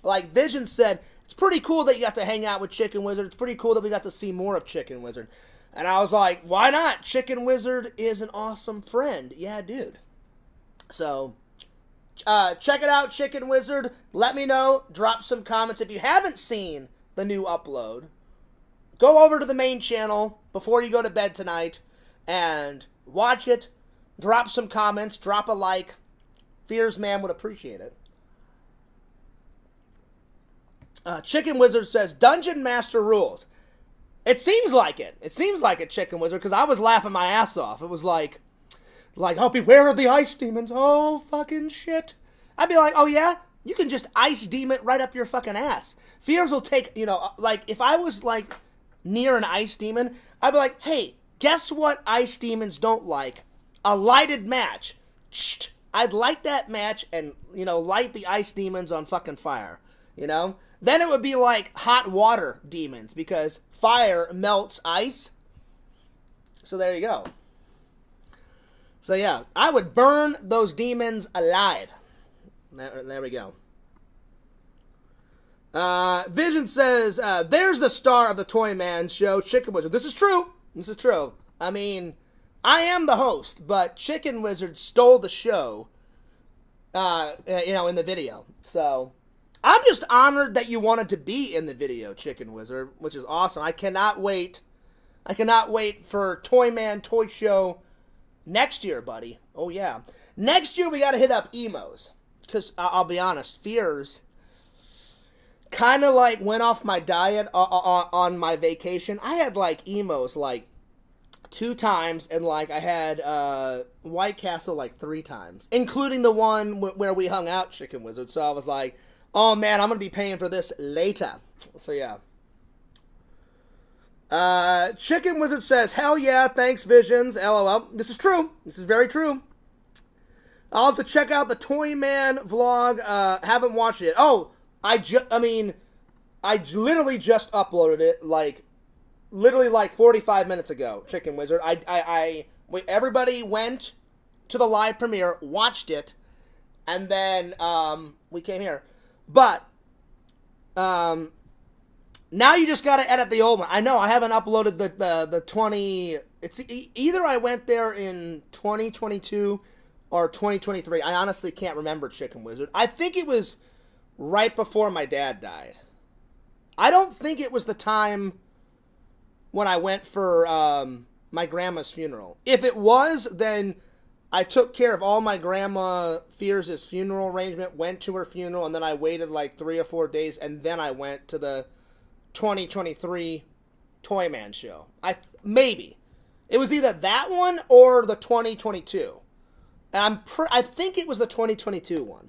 S1: Like Vision said, it's pretty cool that you got to hang out with Chicken Wizard. It's pretty cool that we got to see more of Chicken Wizard. And I was like, why not? Chicken Wizard is an awesome friend. Yeah, dude. So, check it out, Chicken Wizard. Let me know. Drop some comments. If you haven't seen the new upload, go over to the main channel before you go to bed tonight and watch it. Drop some comments. Drop a like. Fears Man would appreciate it. Chicken Wizard says, Dungeon Master rules. It seems like it. It seems like it, Chicken Wizard, because I was laughing my ass off. It was like, oh, beware of the ice demons. Oh, fucking shit. I'd be like, oh, yeah? You can just ice demon right up your fucking ass. Fears will take, like, if I was, like, near an ice demon, I'd be like, hey, guess what ice demons don't like? A lighted match. I'd light that match and, light the ice demons on fucking fire, Then it would be like hot water demons because fire melts ice. So there you go. So yeah, I would burn those demons alive. There we go. Vision says, there's the star of the Toyman show, Chicken Wizard. This is true. This is true. I mean, I am the host, but Chicken Wizard stole the show, you know, in the video. So, I'm just honored that you wanted to be in the video, Chicken Wizard, which is awesome. I cannot wait. I cannot wait for Toyman Toy Show next year, buddy. Oh, yeah. Next year, we got to hit up emos. Because, I'll be honest, Fears kind of like went off my diet on my vacation. I had like emos like 2 times, and like I had White Castle like 3 times, including the one where we hung out, Chicken Wizard. So I was like, oh man, I'm gonna be paying for this later. So yeah. Chicken Wizard says, hell yeah, thanks Visions, LOL. This is true. This is very true. I'll have to check out the Toyman vlog. Haven't watched it. Oh, I literally just uploaded it, like, literally like 45 minutes ago, Chicken Wizard. Everybody went to the live premiere, watched it, and then, we came here. But, now you just gotta edit the old one. I know, I haven't uploaded the 20, it's either I went there in 2022 or 2023. I honestly can't remember, Chicken Wizard. I think it was right before my dad died. I don't think it was the time when I went for my grandma's funeral. If it was, then I took care of all my grandma Fears' funeral arrangement, went to her funeral, and then I waited like 3 or 4 days, and then I went to the 2023 Toyman show. Maybe. It was either that one or the 2022. And I think it was the 2022 one.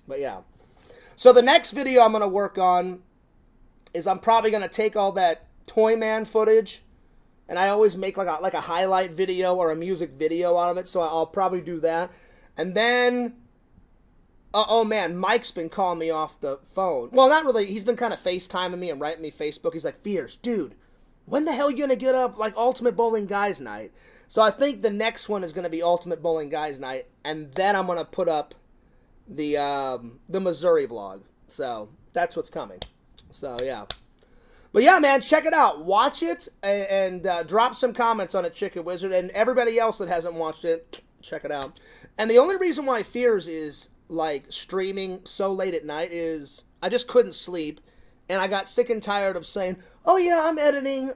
S1: But yeah. So the next video I'm going to work on is I'm probably going to take all that Toyman footage, and I always make like a highlight video or a music video out of it, so I'll probably do that. And then, oh man, Mike's been calling me off the phone. Well, not really. He's been kind of FaceTiming me and writing me Facebook. He's like, Fierce, dude, when the hell are you going to get up like Ultimate Bowling Guys Night? So I think the next one is going to be Ultimate Bowling Guys Night, and then I'm going to put up the Missouri vlog. So that's what's coming. So yeah. But yeah, man, check it out. Watch it and drop some comments on it, Chicken Wizard. And everybody else that hasn't watched it, check it out. And the only reason why Fears is like streaming so late at night is I just couldn't sleep. And I got sick and tired of saying, oh yeah, I'm editing.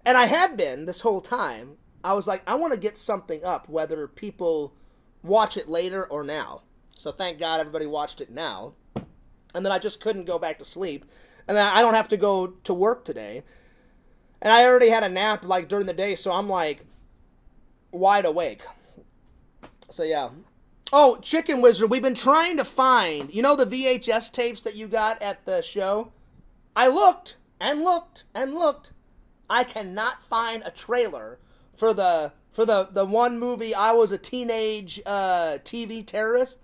S1: And I had been this whole time. I was like, I want to get something up, whether people watch it later or now. So thank God everybody watched it now. And then I just couldn't go back to sleep. And then I don't have to go to work today. And I already had a nap like during the day, so I'm like wide awake. So yeah. Oh, Chicken Wizard, we've been trying to find, you know the VHS tapes that you got at the show? I looked and looked and looked. I cannot find a trailer for the one movie, I Was a Teenage TV Terrorist.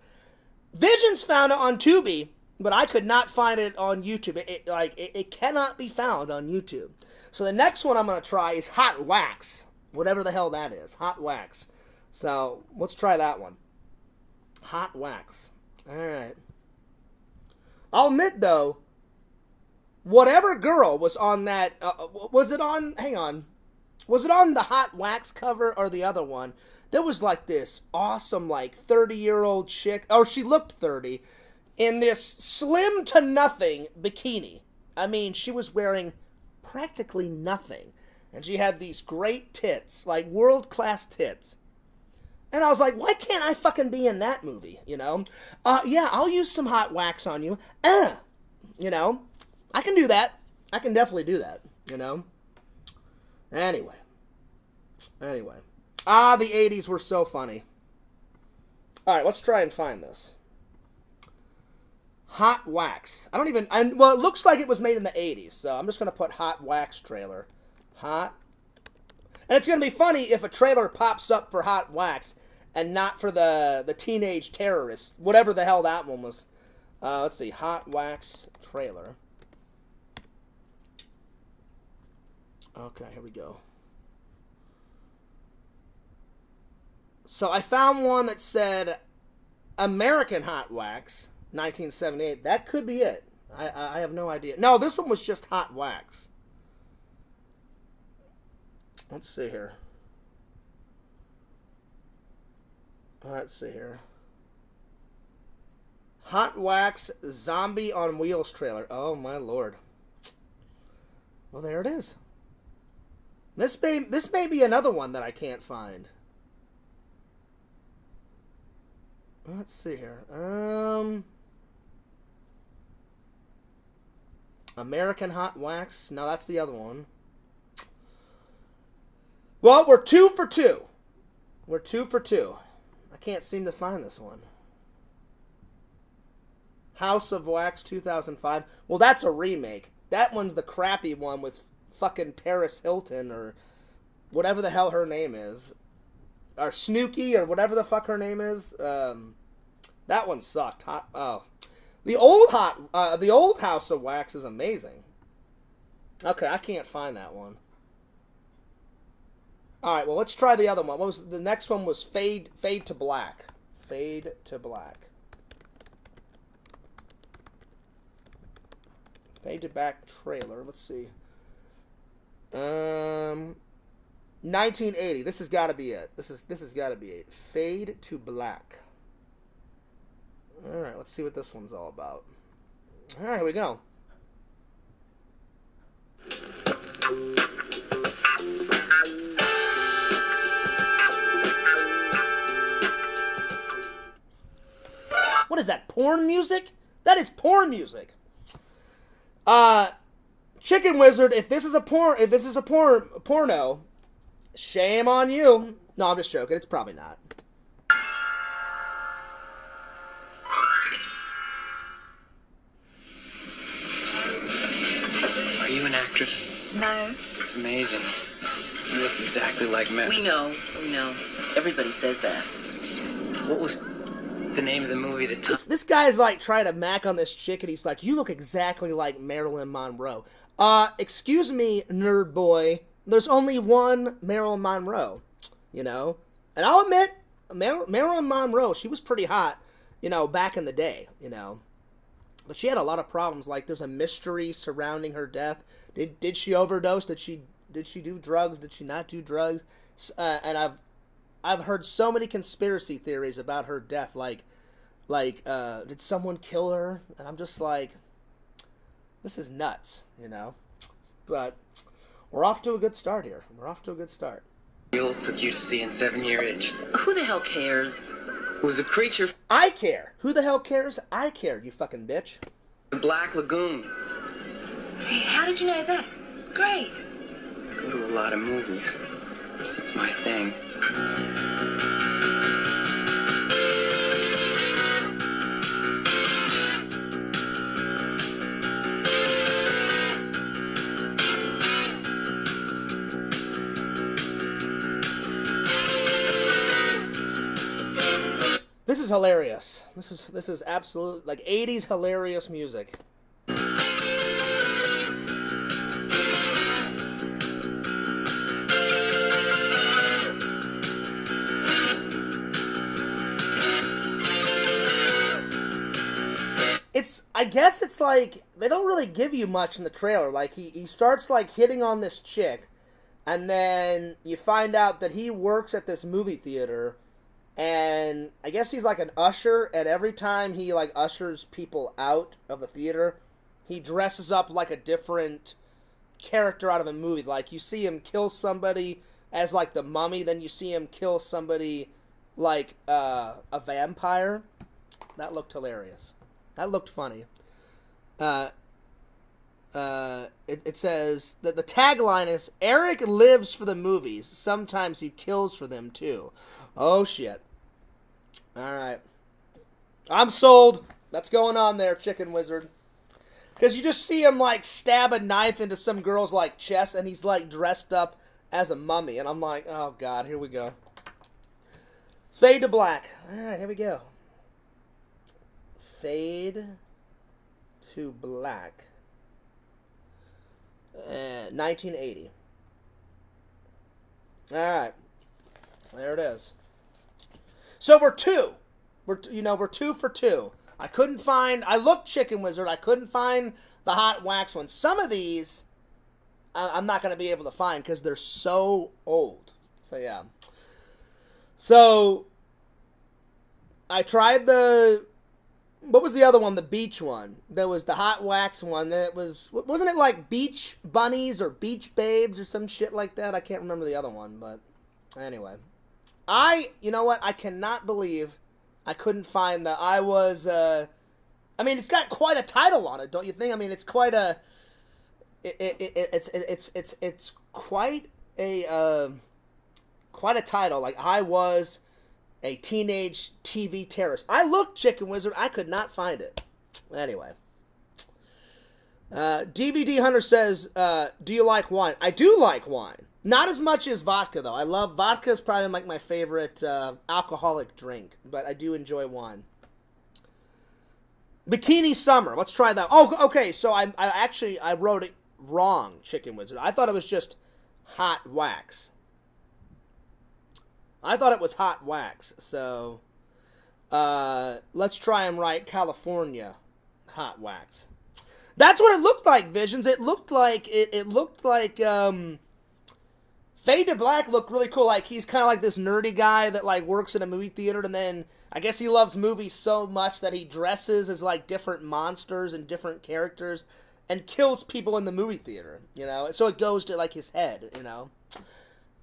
S1: Visions found it on Tubi, but I could not find it on YouTube. It cannot be found on YouTube. So the next one I'm going to try is Hot Wax. Whatever the hell that is. Hot Wax. So let's try that one. Hot Wax. Alright. I'll admit, though, whatever girl was on that... was it on... Hang on. Was it on the Hot Wax cover or the other one? There was like this awesome, like, 30-year-old chick. Or she looked 30. In this slim to nothing bikini. I mean, she was wearing practically nothing. And she had these great tits. Like, world-class tits. And I was like, why can't I fucking be in that movie, you know? Yeah, I'll use some hot wax on you. You know? I can do that. I can definitely do that, you know? Anyway. The 80s were so funny. Alright, let's try and find this. Hot Wax. I don't even... well, it looks like it was made in the 80s, so I'm just going to put Hot Wax trailer. Hot. And it's going to be funny if a trailer pops up for Hot Wax and not for the Teenage Terrorist. Whatever the hell that one was. Let's see. Hot Wax trailer. Okay, here we go. So I found one that said American Hot Wax, 1978. That could be it. I have no idea. No, this one was just Hot Wax. Let's see here. Let's see here. Hot Wax Zombie on Wheels trailer. Oh my lord. Well, there it is. This may be another one that I can't find. Let's see here. American Hot Wax. No, that's the other one. Well, we're 2 for 2. We're 2 for 2. I can't seem to find this one. House of Wax 2005. Well, that's a remake. That one's the crappy one with fucking Paris Hilton or whatever the hell her name is. Or Snooki or whatever the fuck her name is. That one sucked. The old House of Wax is amazing. Okay, I can't find that one. All right, well, let's try the other one. What was the next one? Was Fade to Black. Fade to Black. Fade to Black trailer. Let's see. 1980. This has got to be it. This has got to be it. Fade to Black. All right, let's see what this one's all about. All right, here we go. What is that? Porn music? That is porn music. Chicken Wizard, if this is a porno, shame on you. No, I'm just joking. It's probably not.
S6: Are you an actress?
S7: No.
S6: It's amazing. You look exactly like Matt.
S7: We know. Everybody says that.
S6: What was the name of the movie that...
S1: This guy's like trying to mac on this chick, and he's like, you look exactly like Marilyn Monroe. Excuse me, nerd boy. There's only one Marilyn Monroe, you know? And I'll admit, Marilyn Monroe, she was pretty hot, you know, back in the day, you know? But she had a lot of problems. Like, there's a mystery surrounding her death. Did she overdose? Did she do drugs? Did she not do drugs? And I've heard so many conspiracy theories about her death. Like, did someone kill her? And I'm just like, this is nuts, you know? But we're off to a good start here. We're off to a good start.
S6: Mule took you to see in 7-year itch.
S7: Who the hell cares?
S6: It was a creature
S1: I care. Who the hell cares? I care, you fucking bitch.
S6: from Black Lagoon.
S7: Hey, how did you know that? It's great.
S6: I go to a lot of movies. It's my thing.
S1: This is hilarious. This is absolute, like, 80s hilarious music. I guess it's like, they don't really give you much in the trailer. Like, he starts, like, hitting on this chick, and then you find out that he works at this movie theater, and I guess he's like an usher, and every time he, like, ushers people out of the theater, he dresses up like a different character out of a movie. Like, you see him kill somebody as, like, the Mummy, then you see him kill somebody like a vampire. That looked hilarious. That looked funny. It says that the tagline is, Eric lives for the movies. Sometimes he kills for them, too. Oh, shit. Alright. I'm sold. That's going on there, Chicken Wizard. Because you just see him, like, stab a knife into some girl's, like, chest, and he's, like, dressed up as a mummy. And I'm like, oh, God, here we go. Fade to black. Alright, here we go. Fade to black. 1980. Alright. There it is. So we're two. We're 2 for 2. I couldn't find. I looked Chicken Wizard. I couldn't find the hot wax one. Some of these, I'm not going to be able to find because they're so old. So yeah. So I tried the. What was the other one? The beach one. There was the hot wax one. Then it wasn't it like beach bunnies or beach babes or some shit like that? I can't remember the other one, but anyway. You know what? I cannot believe I couldn't find the. I mean, it's got quite a title on it, don't you think? I mean, it's quite a. It's quite a title. Like, I was a teenage TV terrorist. I looked Chicken Wizard. I could not find it. Anyway. DVD Hunter says, do you like wine? I do like wine. Not as much as vodka, though. I love vodka. Is probably like my favorite alcoholic drink, but I do enjoy wine. Bikini Summer. Let's try that. Oh, okay. So I wrote it wrong, Chicken Wizard. I thought it was just hot wax. I thought it was hot wax. So let's try and write California hot wax. That's what it looked like, Visions. It looked like Fade to Black looked really cool. Like, he's kind of like this nerdy guy that like works in a movie theater, and then I guess he loves movies so much that he dresses as like different monsters and different characters and kills people in the movie theater, you know? So it goes to like his head, you know?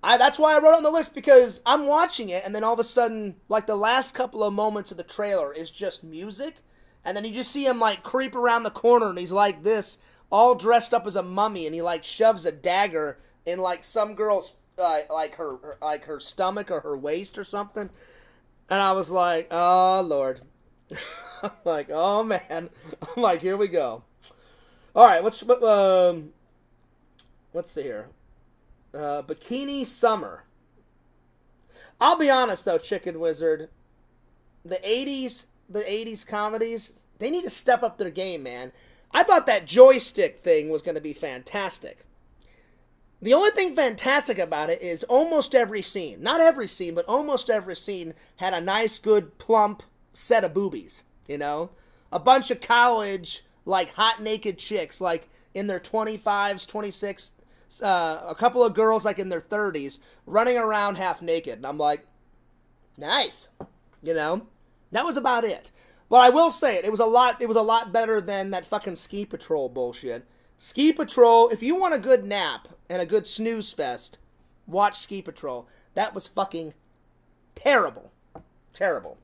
S1: That's why I wrote it on the list, because I'm watching it, and then all of a sudden, like the last couple of moments of the trailer is just music, and then you just see him like creep around the corner, and he's like this, all dressed up as a mummy, and he like shoves a dagger in like some girl's like her stomach or her waist or something, and I was like, oh Lord, I'm like, oh man, I'm like, here we go. All right, let's see here. Bikini Summer. I'll be honest though, Chicken Wizard, the 80s comedies, they need to step up their game, man. I thought that joystick thing was going to be fantastic. The only thing fantastic about it is almost every scene, not every scene, but almost every scene had a nice, good, plump set of boobies, you know? A bunch of college, like, hot naked chicks, like, in their 25s, 26s, a couple of girls, like, in their 30s, running around half naked. And I'm like, nice, you know? That was about it. But I will say it was a lot better than that fucking Ski Patrol bullshit. Ski Patrol, if you want a good nap and a good snooze fest, watch Ski Patrol. That was fucking terrible. Terrible.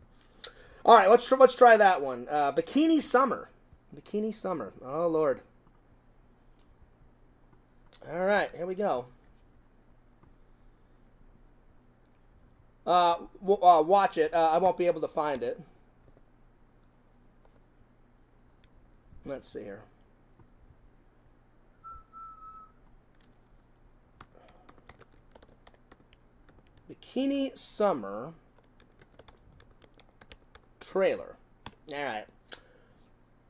S1: All right, let's try that one. Bikini Summer. Bikini Summer. Oh, Lord. All right, here we go. Watch it. I won't be able to find it. Let's see here. Bikini Summer trailer. All right.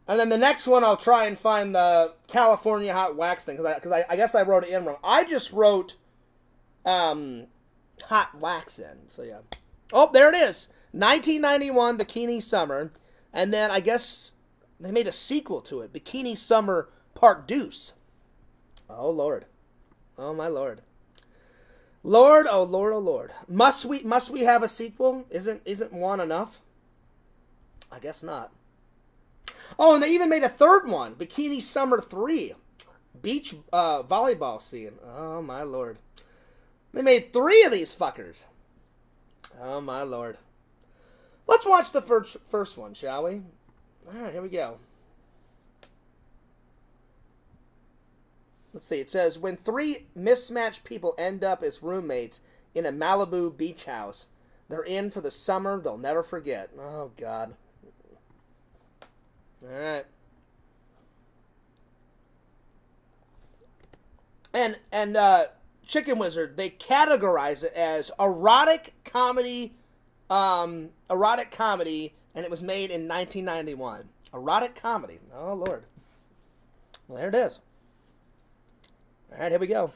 S1: And then the next one, I'll try and find the California hot wax thing, because I guess I wrote it in wrong. I just wrote hot wax in. So yeah. Oh, there it is. 1991 Bikini Summer, and then I guess they made a sequel to it, Bikini Summer Part Deuce. Oh Lord. Oh my Lord. Lord, oh Lord, oh Lord. Must we have a sequel? Isn't one enough? I guess not. Oh, and they even made a third one, Bikini Summer 3. Beach volleyball scene. Oh my Lord. They made 3 of these fuckers. Oh my Lord. Let's watch the first one, shall we? Alright, here we go. Let's see, it says, when 3 mismatched people end up as roommates in a Malibu beach house, they're in for the summer they'll never forget. Oh, God. Alright. And Chicken Wizard, they categorize it as erotic comedy, and it was made in 1991. Erotic comedy. Oh, Lord. Well, there it is. All right, here we go.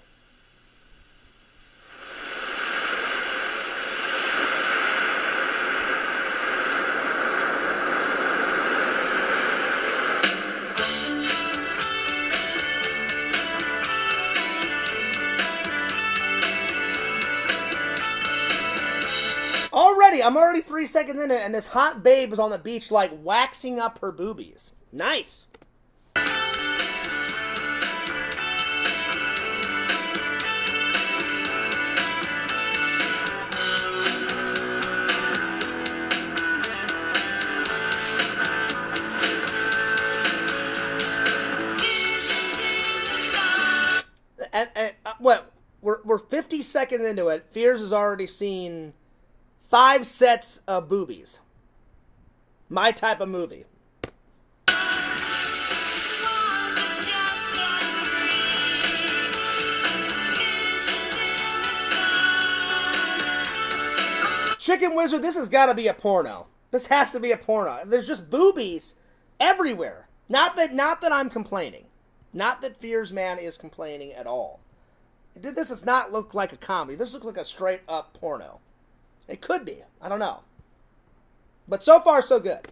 S1: Already, I'm already 3 seconds in it, and this hot babe is on the beach, like, waxing up her boobies. Nice. And what? We're 50 seconds into it. Fears has already seen 5 sets of boobies. My type of movie. Chicken Wizard, this has got to be a porno. This has to be a porno. There's just boobies everywhere. Not that I'm complaining. Not that Fears Man is complaining at all. This does not look like a comedy. This looks like a straight up porno. It could be. I don't know. But so far, so good.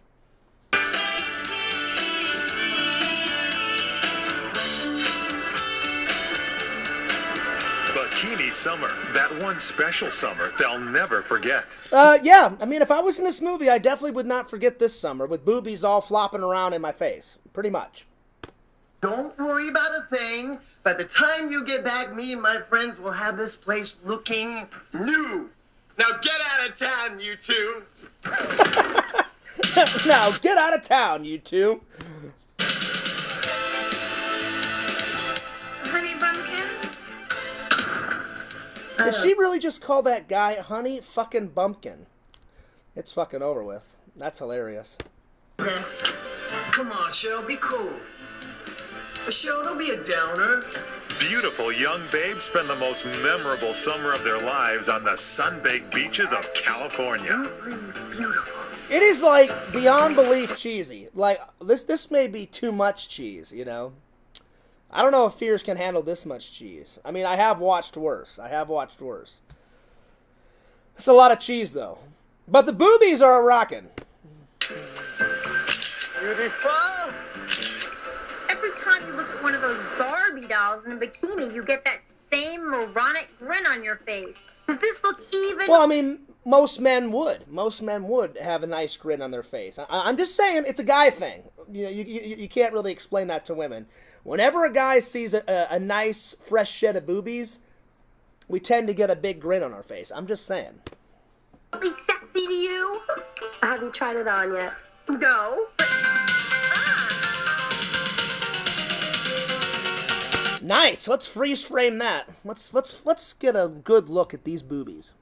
S8: Bikini Summer. That one special summer they'll never forget.
S1: Yeah. I mean, if I was in this movie, I definitely would not forget this summer with boobies all flopping around in my face. Pretty much.
S9: Don't worry about a thing. By the time you get back, me and my friends will have this place looking new. Now get out of town, you two.
S1: Now get out of town, you two.
S2: Honey bumpkins?
S1: Did she really just call that guy Honey fucking Bumpkin? It's fucking over with. That's hilarious.
S9: Yes. Come on, Cheryl, be cool. Cheryl, don't be a downer.
S8: Beautiful young babes spend the most memorable summer of their lives on the sun-baked beaches of California.
S9: Beautiful.
S1: It is like beyond belief cheesy. Like this may be too much cheese, you know. I don't know if Fears can handle this much cheese. I mean, I have watched worse. It's a lot of cheese though. But the boobies are rocking.
S9: Beautiful.
S10: Every time you look at one of those Barbie dolls in a bikini, you get that same moronic grin on your face. Does this look even?
S1: Well, I mean, most men would. Most men would have a nice grin on their face. I'm just saying, it's a guy thing. You can't really explain that to women. Whenever a guy sees a nice, fresh shed of boobies, we tend to get a big grin on our face. I'm just saying.
S10: Be sexy to you?
S7: Have you tried it on yet?
S10: No.
S1: Nice. Let's freeze frame that. Let's get a good look at these boobies.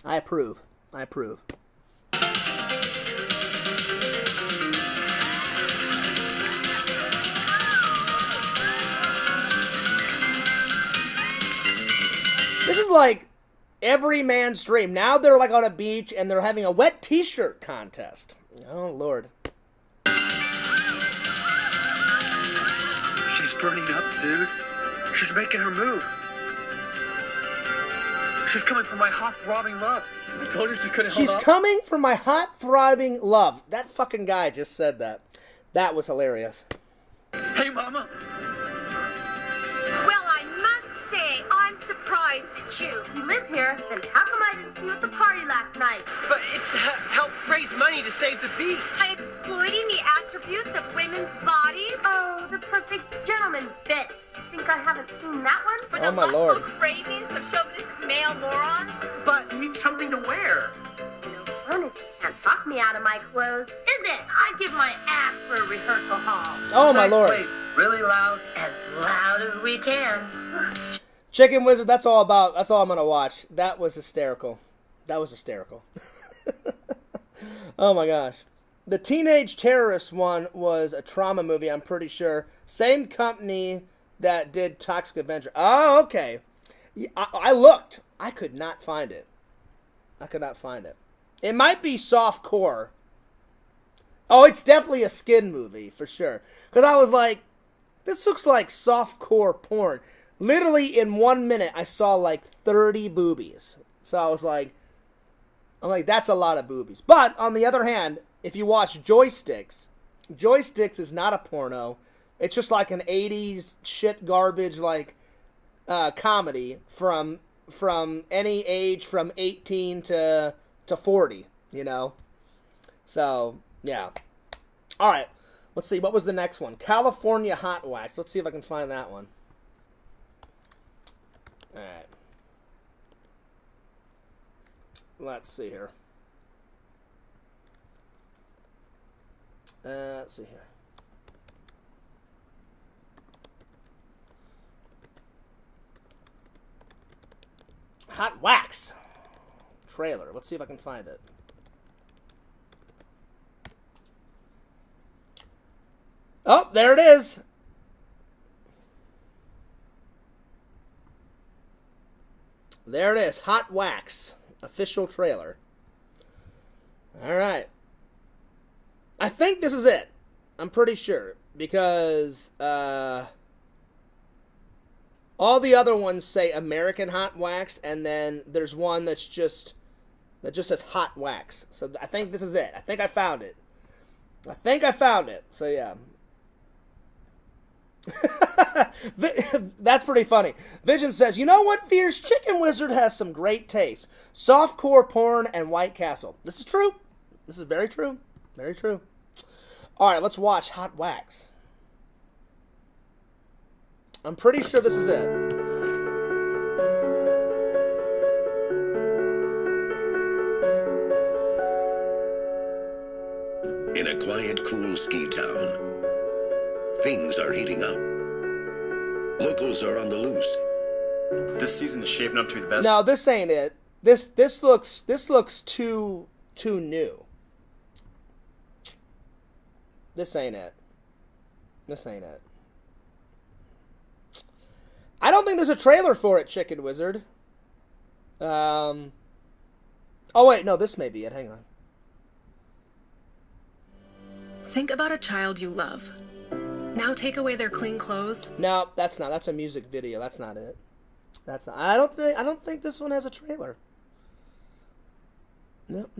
S1: I approve. This is like every man's dream. Now they're like on a beach and they're having a wet t-shirt contest. Oh, Lord.
S6: She's burning up, dude. She's making her move. She's coming for my hot, throbbing love. I told her she couldn't hold
S1: She's
S6: up.
S1: coming for my hot, thriving love. That fucking guy just said that. That was hilarious.
S6: Hey, Mama.
S10: Well, I must say, I'm surprised at you. You live here, then how come I didn't see you at the party last night?
S9: But it's to help raise money to save the beach.
S10: Exploiting the attributes of women's bodies? Oh, the perfect gentleman bit. Think I haven't seen that one?
S1: Oh, my Lord.
S10: Cravings of chauvinistic male morons?
S9: But you need something to wear.
S10: No fun if you can't talk me out of my clothes, is it? I give my ass for a rehearsal hall.
S1: Oh, my Lord.
S9: Play really loud, as loud as we can.
S1: Chicken Wizard, that's all I'm going to watch. That was hysterical. Oh, my gosh. The Teenage Terrorist one was a trauma movie, I'm pretty sure. Same company that did Toxic Avenger. Oh, okay. I looked. I could not find it. It might be softcore. Oh, it's definitely a skin movie, for sure. Because I was like, this looks like softcore porn. Literally, in 1 minute, I saw like 30 boobies. So I was like, that's a lot of boobies. But, on the other hand, if you watch Joysticks is not a porno. It's just like an 80s shit garbage, like, comedy from from any age from 18 to 40, you know. So, yeah. All right. Let's see. What was the next one? California Hot Wax. Let's see if I can find that one. All right. Let's see here. Let's see here. Hot Wax trailer. Let's see if I can find it. Oh, there it is. There it is. Hot Wax official trailer. All right. I think this is it. I'm pretty sure because all the other ones say American Hot Wax, and then there's one that just says Hot Wax. So I think this is it. I think I found it. So yeah. That's pretty funny. Vision says, you know what, Fierce? Chicken Wizard has some great taste. Softcore porn and White Castle. This is true. This is very true. Very true. All right, let's watch Hot Wax. I'm pretty sure this is it.
S11: In a quiet, cool ski town, things are heating up. Locals are on the loose.
S6: This season is shaping up to be the best.
S1: No, this ain't it. This looks too new. This ain't it. I don't think there's a trailer for it, Chicken Wizard. Oh wait, no, this may be it. Hang on.
S12: Think about a child you love. Now take away their clean clothes.
S1: No, that's not. That's a music video. That's not it. That's not. I don't think this one has a trailer. Nope.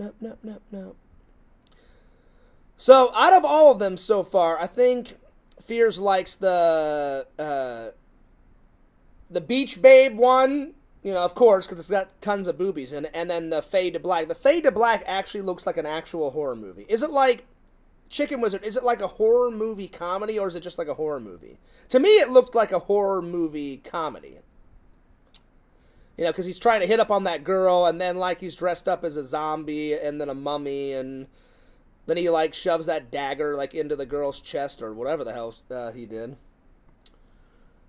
S1: So, out of all of them so far, I think Fears likes the Beach Babe one, you know, of course, because it's got tons of boobies, and then the Fade to Black. The Fade to Black actually looks like an actual horror movie. Is it like Chicken Wizard? Is it like a horror movie comedy, or is it just like a horror movie? To me, it looked like a horror movie comedy. You know, because he's trying to hit up on that girl, and then, like, he's dressed up as a zombie, and then a mummy, and then he, like, shoves that dagger, like, into the girl's chest, or whatever the hell he did.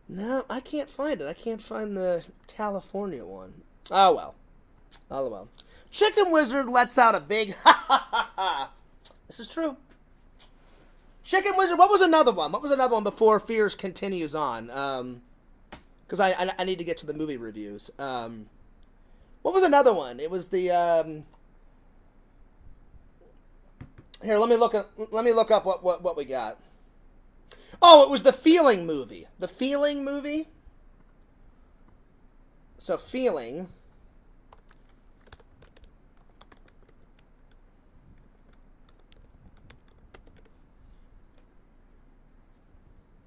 S1: No, I can't find it. I can't find the California one. Oh, well. Chicken Wizard lets out a big ha. This is true. Chicken Wizard, what was another one? What was another one before Fears continues on? Because I need to get to the movie reviews. What was another one? It was the here. Let me look up what we got. Oh, it was the Feeling movie. The Feeling movie. So Feeling.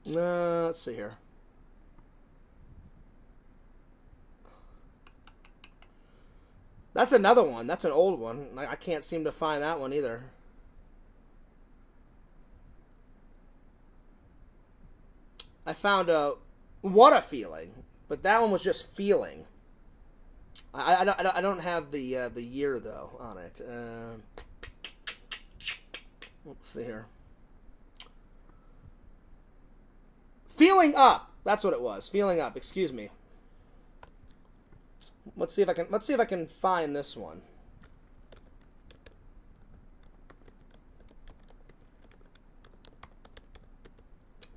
S1: Let's see here. That's another one. That's an old one. I can't seem to find that one either. I found What a Feeling, but that one was just Feeling. I don't have the year though on it. Let's see here. Feeling Up. That's what it was. Feeling Up. Excuse me. Let's see if I can find this one.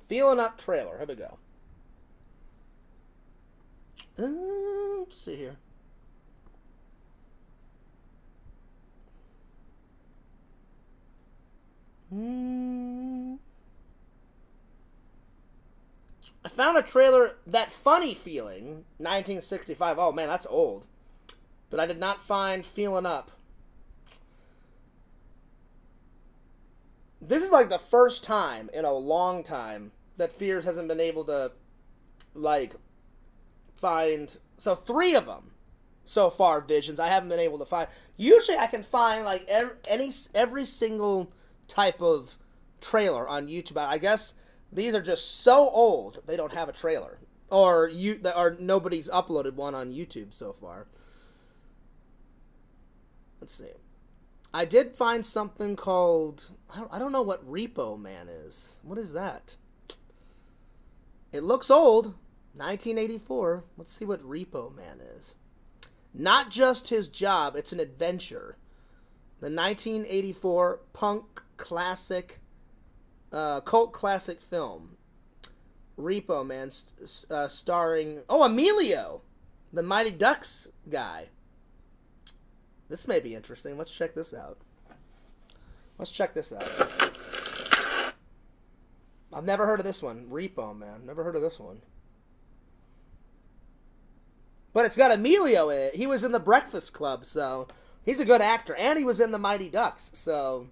S1: Feeling Up trailer. Here we go. Let's see here. I found a trailer, That Funny Feeling, 1965. Oh, man, that's old. But I did not find Feeling Up. This is like the first time in a long time that Fears hasn't been able to, like, find... So 3 of them. so far, Visions. I haven't been able to find. Usually I can find like every single type of trailer on YouTube. I guess these are just so old they don't have a trailer, or nobody's uploaded one on YouTube so far. Let's see. I did find something called, I don't know what Repo Man is. What is that? It looks old. 1984. Let's see what Repo Man is. Not just his job, it's an adventure. The 1984 punk classic, cult classic film. Repo Man, starring, Emilio, the Mighty Ducks guy. This may be interesting. Let's check this out. I've never heard of this one. Repo Man. Never heard of this one. But it's got Emilio in it. He was in The Breakfast Club, so he's a good actor. And he was in The Mighty Ducks, so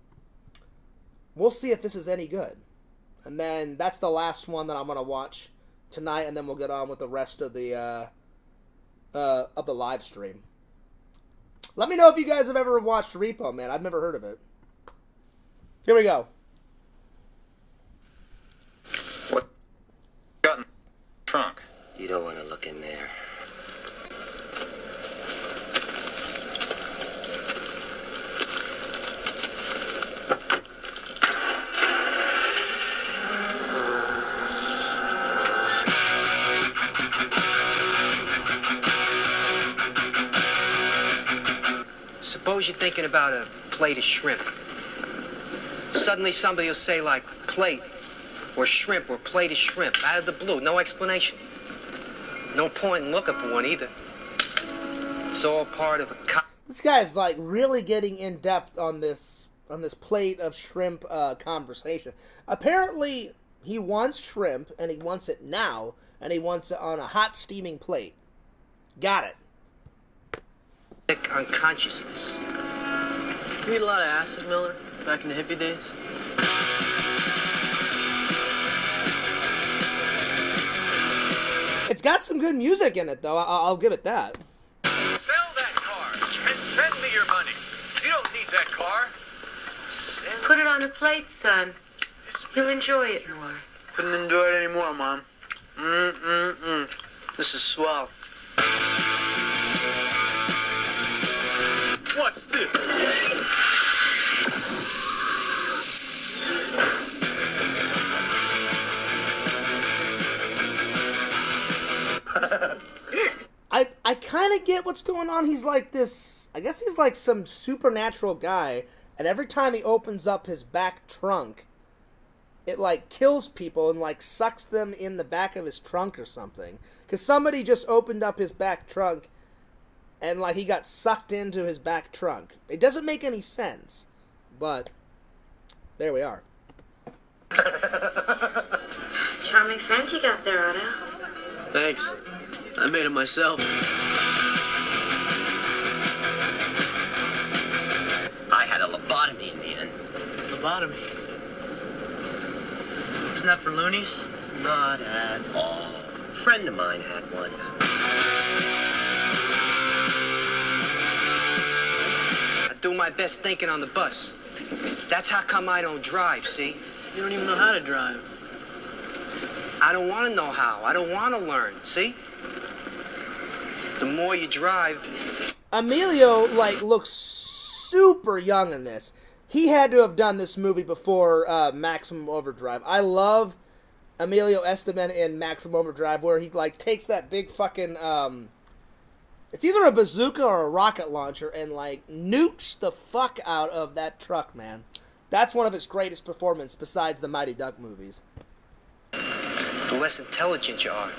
S1: we'll see if this is any good. And then that's the last one that I'm going to watch tonight, and then we'll get on with the rest of the live stream. Let me know if you guys have ever watched Repo Man. I've never heard of it. Here we go.
S13: What got in the trunk?
S6: You don't want to look in there. Suppose you're thinking about a plate of shrimp. Suddenly somebody will say like plate or shrimp or plate of shrimp out of the blue. No explanation. No point in looking for one either. It's all part of a...
S1: This guy's like really getting in depth on this plate of shrimp conversation. Apparently he wants shrimp and he wants it now and he wants it on a hot steaming plate. Got it.
S6: Unconsciousness.
S14: You eat a lot of acid, Miller, back in the hippie days?
S1: It's got some good music in it, though. I'll give it that.
S8: Sell that car and send me your money. You don't need that car.
S7: Put it on a plate, son. You'll enjoy it more.
S14: Couldn't enjoy it anymore, Mom. This is swell.
S8: What's this?
S1: I kind of get what's going on. He's like this, I guess he's like some supernatural guy, and every time he opens up his back trunk, it like kills people and like sucks them in the back of his trunk or something. Because somebody just opened up his back trunk and like he got sucked into his back trunk. It doesn't make any sense, but there we are.
S7: Charming friends you got there, Otto.
S14: Thanks. I made it myself.
S6: I had a lobotomy in the end.
S14: Lobotomy? Isn't that for loonies?
S6: Not at all. A friend of mine had one. I do my best thinking on the bus. That's how come I don't drive, see?
S14: You don't even know how to drive.
S6: I don't want to know how. I don't want to learn, see? The more you drive...
S1: Emilio, like, looks super young in this. He had to have done this movie before Maximum Overdrive. I love Emilio Estevez in Maximum Overdrive, where he, like, takes that big fucking, it's either a bazooka or a rocket launcher and, like, nukes the fuck out of that truck, man. That's one of his greatest performances besides the Mighty Duck movies.
S6: The less intelligent you are.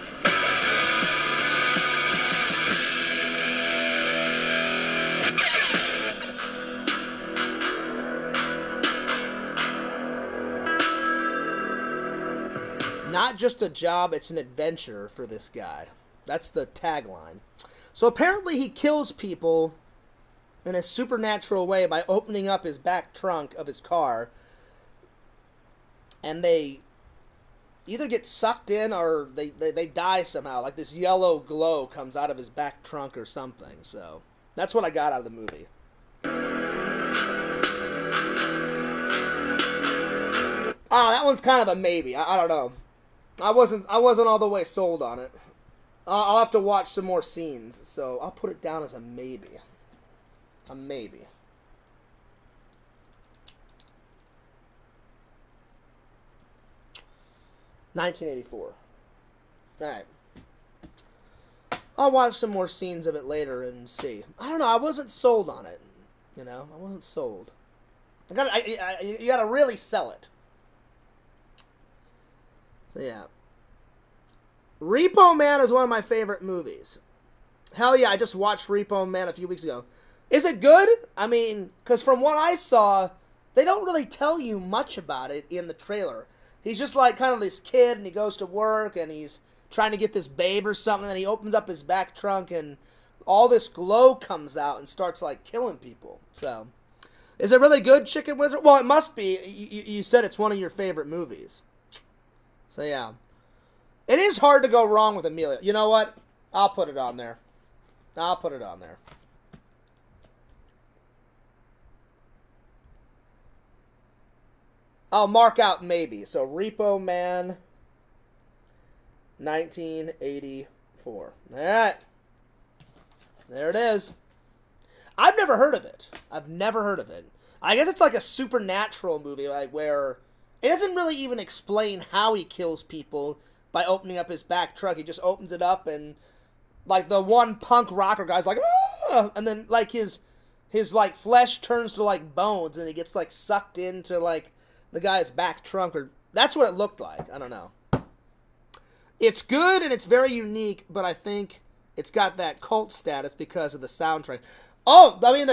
S1: Not just a job, it's an adventure for this guy. That's the tagline. So apparently he kills people in a supernatural way by opening up his back trunk of his car. And they either get sucked in or they die somehow. Like this yellow glow comes out of his back trunk or something. So that's what I got out of the movie. That one's kind of a maybe. I don't know. I wasn't all the way sold on it. I'll have to watch some more scenes, so I'll put it down as a maybe. A maybe. $1984. Alright. I'll watch some more scenes of it later and see. I don't know, I wasn't sold on it. You know, I wasn't sold. You gotta really sell it. So yeah. Repo Man is one of my favorite movies. Hell yeah, I just watched Repo Man a few weeks ago. Is it good? I mean, because from what I saw, they don't really tell you much about it in the trailer. He's just like kind of this kid, and he goes to work, and he's trying to get this babe or something, and he opens up his back trunk, and all this glow comes out and starts like killing people. So, is it really good, Chicken Wizard? Well, it must be. You said it's one of your favorite movies. So yeah. It is hard to go wrong with Amelia. You know what? I'll put it on there. I'll put it on there. I'll mark out maybe. So Repo Man 1984. Alright. There it is. I've never heard of it. I've never heard of it. I guess it's like a supernatural movie, like where it doesn't really even explain how he kills people by opening up his back truck. He just opens it up, and like the one punk rocker guy's like, ah! And then like his like flesh turns to like bones, and he gets like sucked into like the guy's back trunk, or that's what it looked like. I don't know. It's good and it's very unique, but I think it's got that cult status because of the soundtrack. Oh, I mean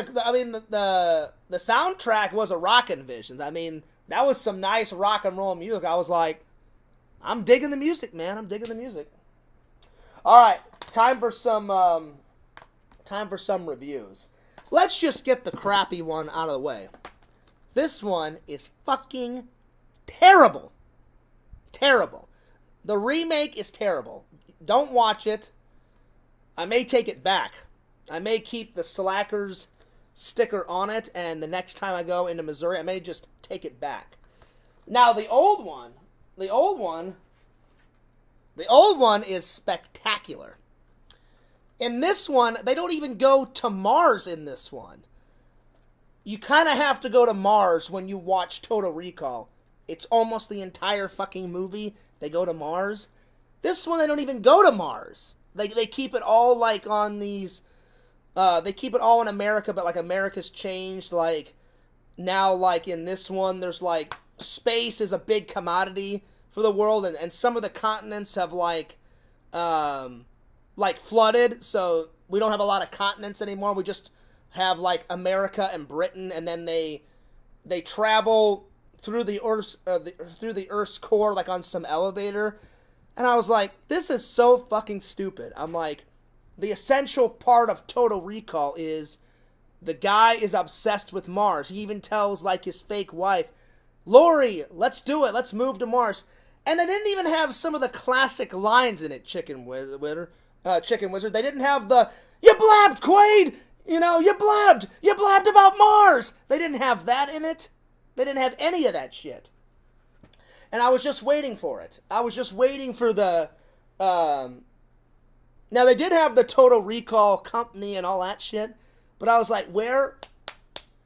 S1: the soundtrack was a Rockin' Visions. I mean, that was some nice rock and roll music. I was like, I'm digging the music, man. I'm digging the music. All right, time for some reviews. Let's just get the crappy one out of the way. This one is fucking terrible. Terrible. The remake is terrible. Don't watch it. I may take it back. I may keep the Slackers sticker on it, and the next time I go into Missouri, I may just take it back. Now, the old one is spectacular. In this one, they don't even go to Mars in this one. You kind of have to go to Mars when you watch Total Recall. It's almost the entire fucking movie. They go to Mars. This one, they don't even go to Mars. They keep it all like on these... they keep it all in America, but like America's changed. Like now, like in this one, there's like space is a big commodity for the world, and some of the continents have like flooded, so we don't have a lot of continents anymore. We just have like America and Britain, and then they travel through the Earth's core like on some elevator, and I was like, this is so fucking stupid. I'm like, the essential part of Total Recall is the guy is obsessed with Mars. He even tells like his fake wife, Lori, let's do it. Let's move to Mars. And they didn't even have some of the classic lines in it, Chicken Wizard. They didn't have the, you blabbed, Quaid! You know, you blabbed about Mars! They didn't have that in it. They didn't have any of that shit. And I was just waiting for it. I was just waiting for the, now they did have the Total Recall company and all that shit, but I was like, where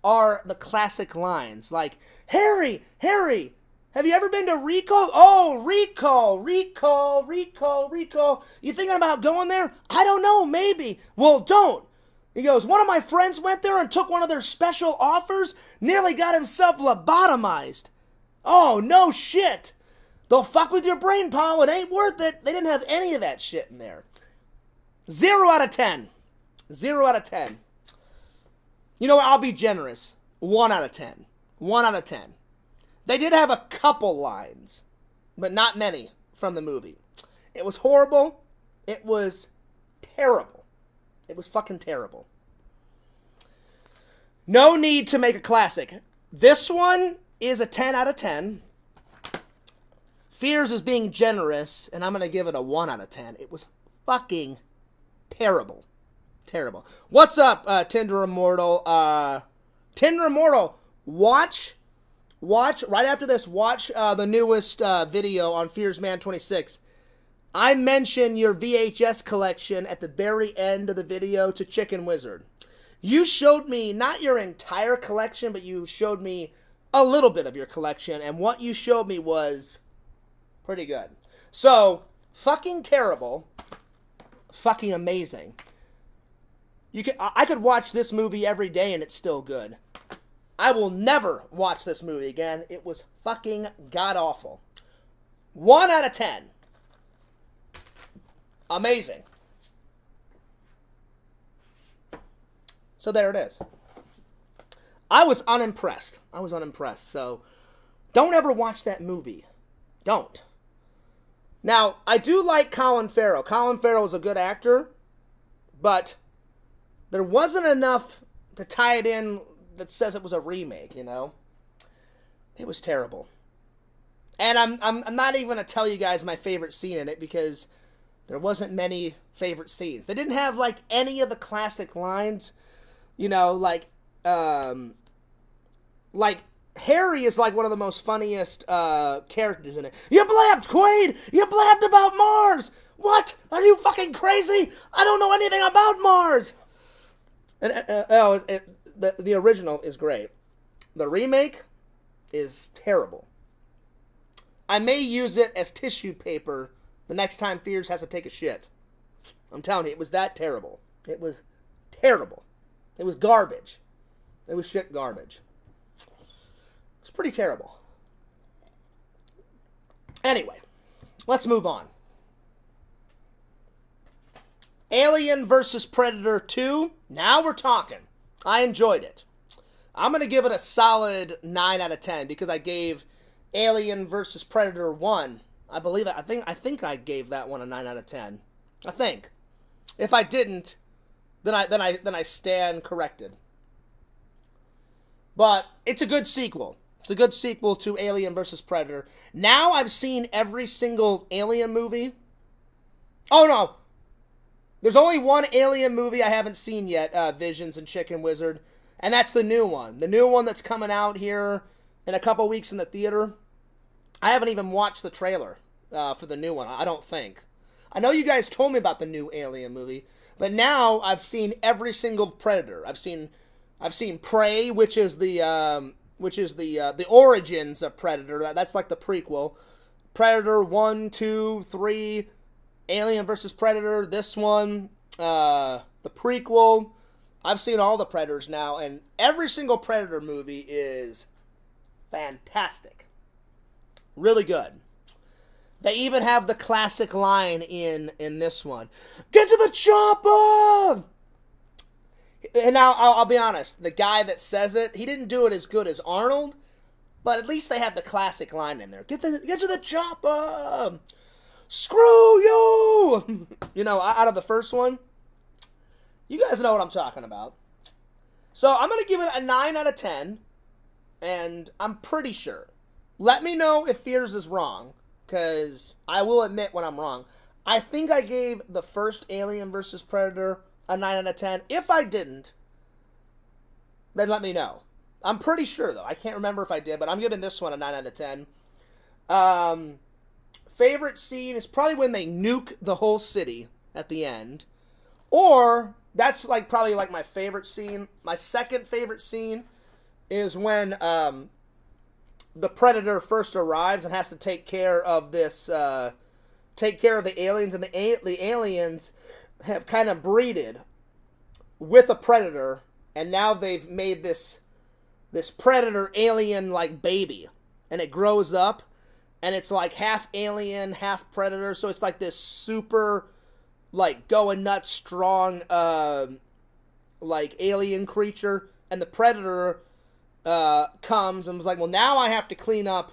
S1: are the classic lines? Like, Harry, have you ever been to Recall? Oh, Recall. You thinking about going there? I don't know, maybe. Well, don't. He goes, one of my friends went there and took one of their special offers, nearly got himself lobotomized. Oh, no shit. They'll fuck with your brain, pal. It ain't worth it. They didn't have any of that shit in there. 0 out of 10. 0 out of 10. You know what? I'll be generous. 1 out of 10. 1 out of 10. They did have a couple lines, but not many from the movie. It was horrible. It was terrible. It was fucking terrible. No need to make a classic. This one is a 10 out of 10. Fears is being generous, and I'm going to give it a 1 out of 10. It was fucking terrible. Terrible. What's up, Tinder Immortal? Tinder Immortal, watch, right after this, watch the newest video on Fears Man 26. I mention your VHS collection at the very end of the video to Chicken Wizard. You showed me, not your entire collection, but you showed me a little bit of your collection, and what you showed me was pretty good. So, fucking terrible, fucking amazing. I could watch this movie every day and it's still good. I will never watch this movie again. It was fucking god-awful. 1 out of 10. Amazing. So there it is. I was unimpressed. So, don't ever watch that movie. Don't. Now, I do like Colin Farrell. Colin Farrell is a good actor, but there wasn't enough to tie it in that says it was a remake, you know? It was terrible. And I'm not even going to tell you guys my favorite scene in it because there wasn't many favorite scenes. They didn't have, like, any of the classic lines. You know, like Harry is, like, one of the most funniest characters in it. You blabbed, Quaid! You blabbed about Mars! What? Are you fucking crazy? I don't know anything about Mars! And, the original is great. The remake is terrible. I may use it as tissue paper the next time Fears has to take a shit. I'm telling you, it was that terrible. It was terrible. It was garbage. It was shit garbage. It's pretty terrible. Anyway, let's move on. Alien vs. Predator 2. Now we're talking. I enjoyed it. I'm going to give it a solid 9 out of 10 because I gave Alien vs. Predator 1. I think I gave that one a 9 out of 10. I think. If I didn't, then I stand corrected. But it's a good sequel. It's a good sequel to Alien vs. Predator. Now I've seen every single Alien movie. Oh, no. There's only one Alien movie I haven't seen yet, Visions and Chicken Wizard, and that's the new one. The new one that's coming out here in a couple weeks in the theater. I haven't even watched the trailer for the new one, I don't think. I know you guys told me about the new Alien movie, but now I've seen every single Predator. I've seen Prey, which is the origins of Predator. That's like the prequel. Predator 1, 2, 3, Alien vs. Predator, this one, the prequel. I've seen all the Predators now, and every single Predator movie is fantastic. Really good. They even have the classic line in this one. Get to the chopper! And now, I'll be honest, the guy that says it, he didn't do it as good as Arnold, but at least they have the classic line in there. Get to the chopper! Screw you! You know, out of the first one. You guys know what I'm talking about. So, I'm going to give it a 9 out of 10. And I'm pretty sure. Let me know if Fears is wrong. Because I will admit when I'm wrong. I think I gave the first Alien vs. Predator a 9 out of 10. If I didn't, then let me know. I'm pretty sure, though. I can't remember if I did. But I'm giving this one a 9 out of 10. Favorite scene is probably when they nuke the whole city at the end. Or, that's probably my favorite scene. My second favorite scene is when the Predator first arrives and has to take care of this, take care of the aliens. And the aliens have kind of breeded with a Predator. And now they've made this Predator alien baby. And it grows up. And it's half alien, half Predator. So it's this super, going nuts, strong, alien creature. And the Predator comes and was well, now I have to clean up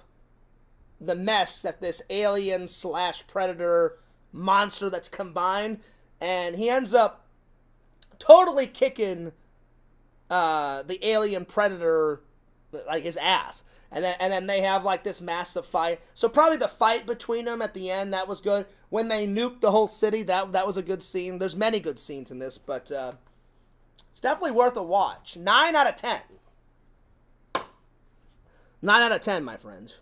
S1: the mess that this alien / Predator monster that's combined. And he ends up totally kicking the alien Predator, his ass. And then they have like this massive fight. So probably the fight between them at the end, that was good. When they nuked the whole city, that was a good scene. There's many good scenes in this, but it's definitely worth a watch. 9 out of 10. 9 out of 10, my friends.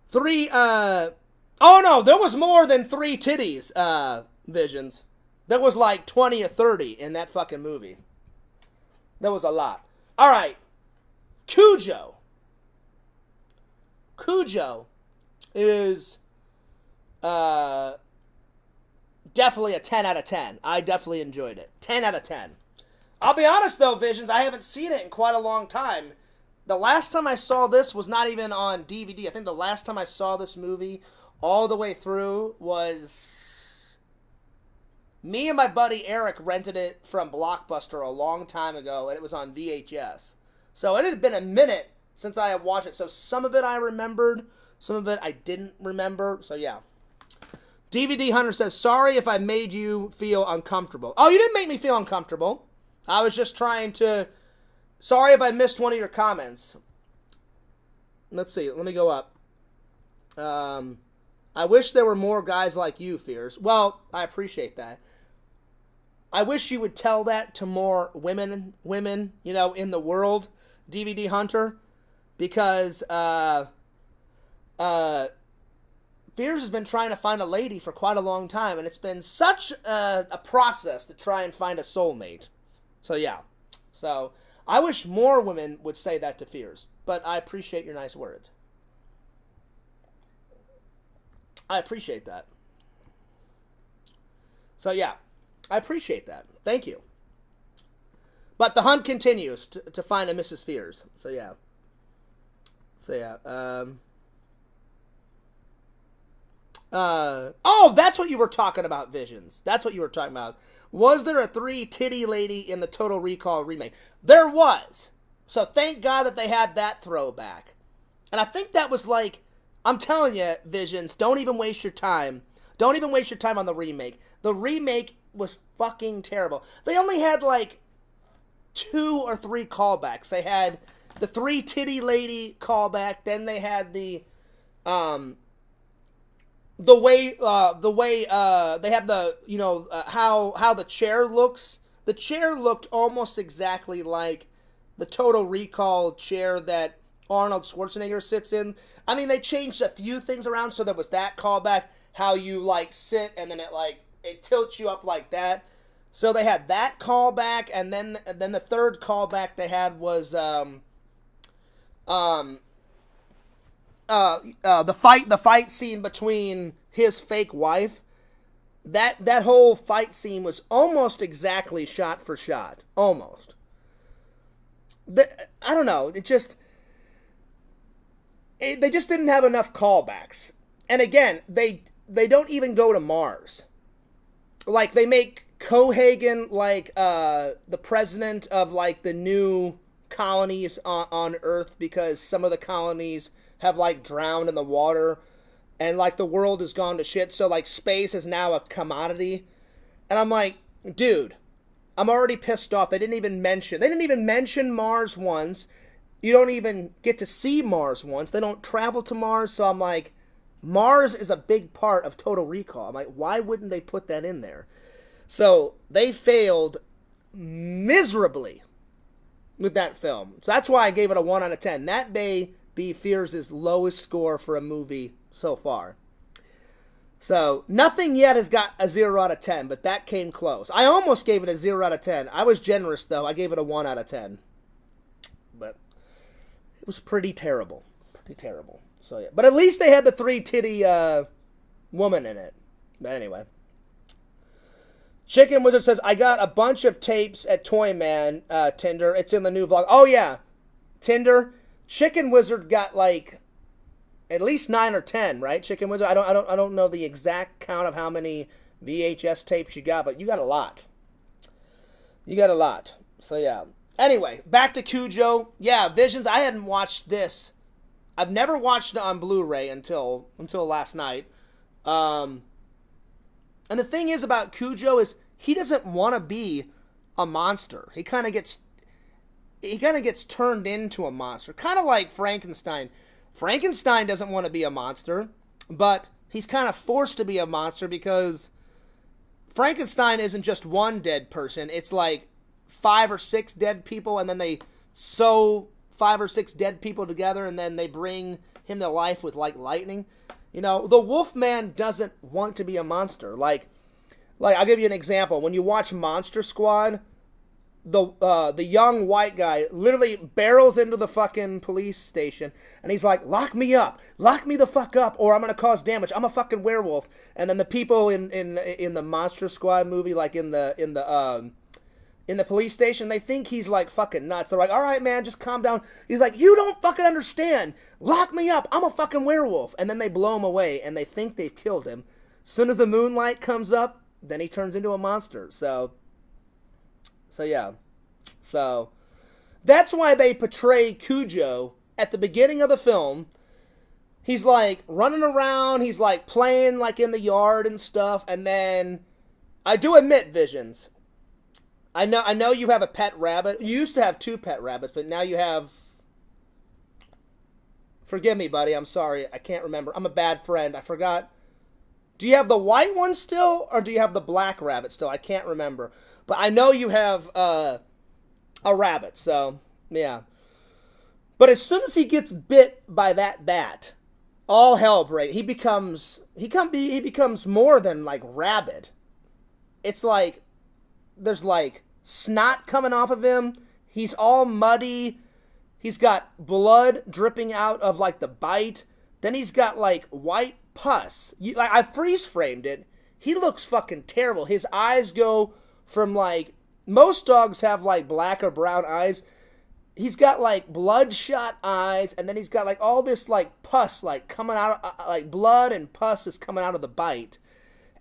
S1: 3, oh no, there was more than 3 titties, Visions. There was like 20 or 30 in that fucking movie. There was a lot. All right. Cujo. Cujo is definitely a 10 out of 10. I definitely enjoyed it. 10 out of 10. I'll be honest though, Visions, I haven't seen it in quite a long time. The last time I saw this was not even on DVD. I think the last time I saw this movie all the way through was... Me and my buddy Eric rented it from Blockbuster a long time ago, and it was on VHS. So it had been a minute since I had watched it. So some of it I remembered, some of it I didn't remember. So yeah. DVD Hunter says, sorry if I made you feel uncomfortable. Oh, you didn't make me feel uncomfortable. I was just trying to... Sorry if I missed one of your comments. Let's see. Let me go up. I wish there were more guys like you, Fears. Well, I appreciate that. I wish you would tell that to more women, you know, in the world, DVD Hunter, because Fears has been trying to find a lady for quite a long time, and it's been such a process to try and find a soulmate. So, yeah. So, I wish more women would say that to Fears, but I appreciate your nice words. I appreciate that. So, yeah. I appreciate that. Thank you. But the hunt continues to find a Mrs. Fears. So, yeah. So, yeah. Oh, that's what you were talking about, Visions. That's what you were talking about. Was there a 3-titty lady in the Total Recall remake? There was. So, thank God that they had that throwback. And I think that was like... I'm telling you, Visions, don't even waste your time. Don't even waste your time on the remake. The remake was fucking terrible. They only had like 2 or 3 callbacks. They had the 3-titty lady callback. Then they had the way they had the, you know, how the chair looks. The chair looked almost exactly like the Total Recall chair that Arnold Schwarzenegger sits in. I mean, they changed a few things around, so there was that callback, how you, like, sit, and then it tilts you up like that. So they had that callback, and then the third callback they had was, the fight scene between his fake wife. That whole fight scene was almost exactly shot for shot. Almost. I don't know, they just didn't have enough callbacks. And again, they don't even go to Mars. Like, they make CAGAN like the president of like the new colonies on Earth, because some of the colonies have like drowned in the water and like the world has gone to shit, so like space is now a commodity. And I'm like, dude, I'm already pissed off. They didn't even mention Mars once. You don't even get to see Mars once. They don't travel to Mars. So I'm like, Mars is a big part of Total Recall. I'm like, why wouldn't they put that in there? So they failed miserably with that film. So that's why I gave it a 1 out of 10. That may be Fears' lowest score for a movie so far. So nothing yet has got a 0 out of 10, but that came close. I almost gave it a 0 out of 10. I was generous, though. I gave it a 1 out of 10. But it was pretty terrible. Pretty terrible. So yeah. But at least they had the 3-titty woman in it. But anyway. Chicken Wizard says, I got a bunch of tapes at Toyman, Tinder. It's in the new vlog. Oh, yeah. Tinder. Chicken Wizard got, like, at least 9 or 10, right? Chicken Wizard? I don't know the exact count of how many VHS tapes you got, but you got a lot. You got a lot. So, yeah. Anyway, back to Cujo. Yeah, Visions, I hadn't watched this. I've never watched it on Blu-ray until last night. And the thing is about Cujo is he doesn't want to be a monster. He kind of gets... he kind of gets turned into a monster. Kind of like Frankenstein. Frankenstein doesn't want to be a monster, but he's kind of forced to be a monster because Frankenstein isn't just one dead person. It's like 5 or 6 dead people, and then they sew 5 or 6 dead people together, and then they bring him to life with, like, lightning. You know, the Wolfman doesn't want to be a monster. Like I'll give you an example. When you watch Monster Squad, the young white guy literally barrels into the fucking police station, and he's like, lock me up, lock me the fuck up, or I'm gonna cause damage, I'm a fucking werewolf. And then the people in the Monster Squad movie, like in the police station, they think he's like fucking nuts. They're like, all right, man, just calm down. He's like, you don't fucking understand, lock me up, I'm a fucking werewolf. And then they blow him away, and they think they've killed him. As soon as the moonlight comes up, then he turns into a monster. So yeah. So that's why they portray Cujo at the beginning of the film. He's like running around, he's like playing like in the yard and stuff, and then I do admit, Visions, I know you have a pet rabbit. You used to have 2 pet rabbits, but now you have, forgive me, buddy, I'm sorry, I can't remember. I'm a bad friend. I forgot. Do you have the white one still, or do you have the black rabbit still? I can't remember. But I know you have a rabbit, so yeah. But as soon as he gets bit by that bat, all hell breaks. He becomes more than like rabid. It's like there's like snot coming off of him. He's all muddy. He's got blood dripping out of like the bite. Then he's got like white pus. I freeze framed it. He looks fucking terrible. His eyes go from like, most dogs have like black or brown eyes. He's got like bloodshot eyes, and then he's got like all this like pus like coming out, like blood and pus is coming out of the bite.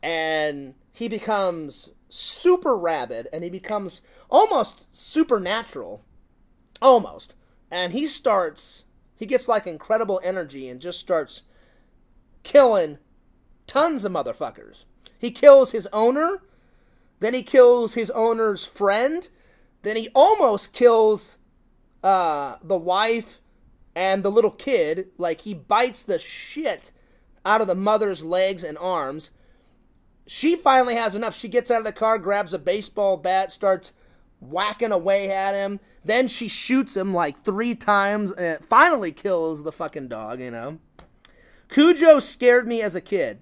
S1: And he becomes super rabid, and he becomes almost supernatural. Almost. And he gets like incredible energy and just starts killing tons of motherfuckers. He kills his owner, then he kills his owner's friend, then he almost kills the wife and the little kid. Like, he bites the shit out of the mother's legs and arms. She finally has enough. She gets out of the car, grabs a baseball bat, starts whacking away at him. Then she shoots him like 3 times and finally kills the fucking dog, you know. Cujo scared me as a kid.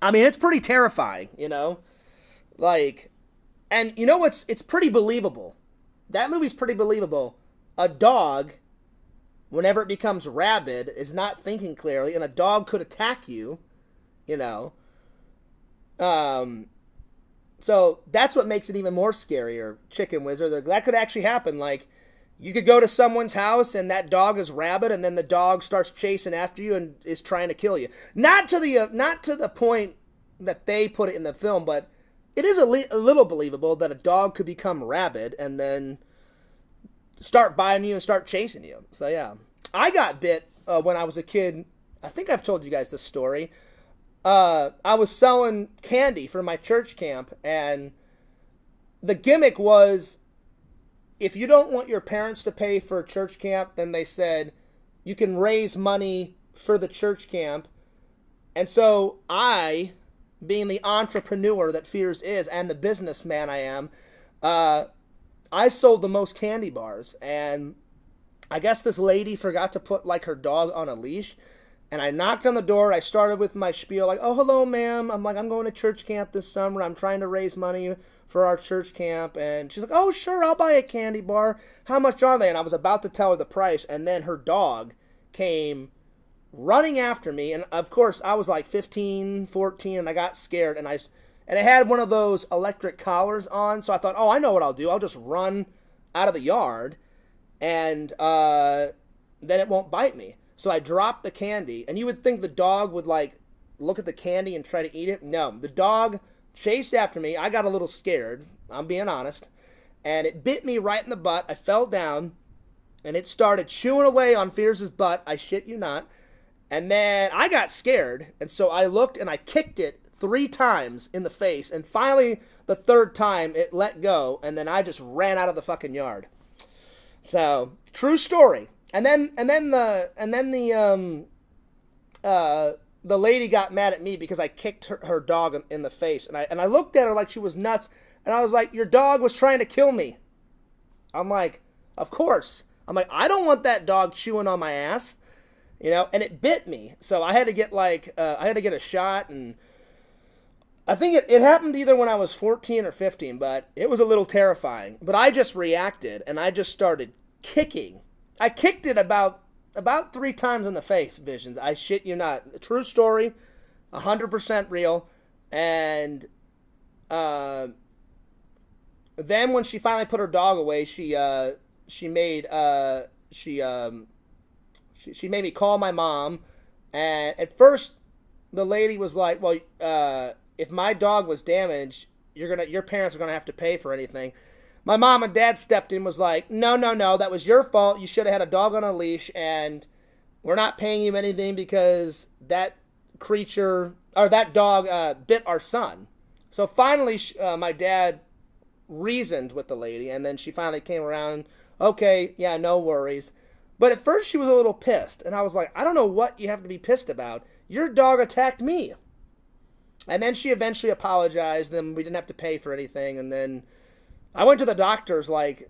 S1: I mean, it's pretty terrifying, you know. Like, and you know what's, it's pretty believable. That movie's pretty believable. A dog, whenever it becomes rabid, is not thinking clearly, and a dog could attack you, you know. So that's what makes it even more scarier, Chicken Wizard. That could actually happen. Like, you could go to someone's house and that dog is rabid, and then the dog starts chasing after you and is trying to kill you. Not to the point that they put it in the film, but it is a little believable that a dog could become rabid and then start biting you and start chasing you. So yeah, I got bit when I was a kid. I think I've told you guys this story. I was selling candy for my church camp, and the gimmick was, if you don't want your parents to pay for church camp, then they said you can raise money for the church camp. And so I, being the entrepreneur that Fears is and the businessman I am, I sold the most candy bars. And I guess this lady forgot to put like her dog on a leash. And I knocked on the door. I started with my spiel like, oh, hello, ma'am. I'm like, I'm going to church camp this summer. I'm trying to raise money for our church camp. And she's like, oh, sure, I'll buy a candy bar. How much are they? And I was about to tell her the price. And then her dog came running after me. And, of course, I was like 15, 14, and I got scared. And it had one of those electric collars on. So I thought, oh, I know what I'll do. I'll just run out of the yard, and then it won't bite me. So I dropped the candy, and you would think the dog would, like, look at the candy and try to eat it. No, the dog chased after me. I got a little scared, I'm being honest, and it bit me right in the butt. I fell down, and it started chewing away on Fears' butt. I shit you not. And then I got scared, and so I looked, and I kicked it 3 times in the face, and finally, the 3rd time, it let go, and then I just ran out of the fucking yard. So, true story. And then the lady got mad at me because I kicked her dog in the face, and I looked at her like she was nuts, and I was like, "Your dog was trying to kill me." I'm like, "Of course." I'm like, "I don't want that dog chewing on my ass," and it bit me, so I had to get a shot, and I think it happened either when I was 14 or 15, but it was a little terrifying. But I just reacted, and I just started kicking. I kicked it about 3 times in the face, Visions. I shit you not. True story, 100% real. And then when she finally put her dog away, she made me call my mom. And at first, the lady was like, "Well, if my dog was damaged, your parents are gonna have to pay for anything." My mom and dad stepped in, was like, no, that was your fault. You should have had a dog on a leash, and we're not paying you anything because that creature, or that dog, bit our son. So finally, my dad reasoned with the lady, and then she finally came around, okay, yeah, no worries. But at first she was a little pissed, and I was like, I don't know what you have to be pissed about. Your dog attacked me. And then she eventually apologized, and then we didn't have to pay for anything, and then I went to the doctor's like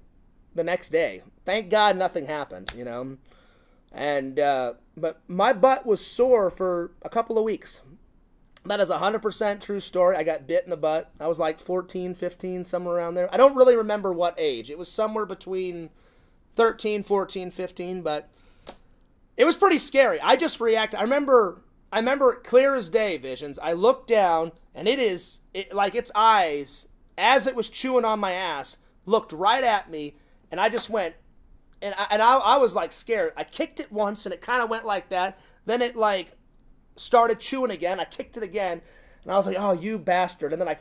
S1: the next day. Thank God nothing happened, And, but my butt was sore for a couple of weeks. That is 100% true story. I got bit in the butt. I was like 14, 15, somewhere around there. I don't really remember what age. It was somewhere between 13, 14, 15, but it was pretty scary. I just reacted. I remember it clear as day, Visions. I looked down, and its eyes, as it was chewing on my ass, looked right at me, and I just went, and I was like scared. I kicked it once, and it kind of went like that. Then it like started chewing again. I kicked it again, and I was like, "Oh, you bastard!" And then I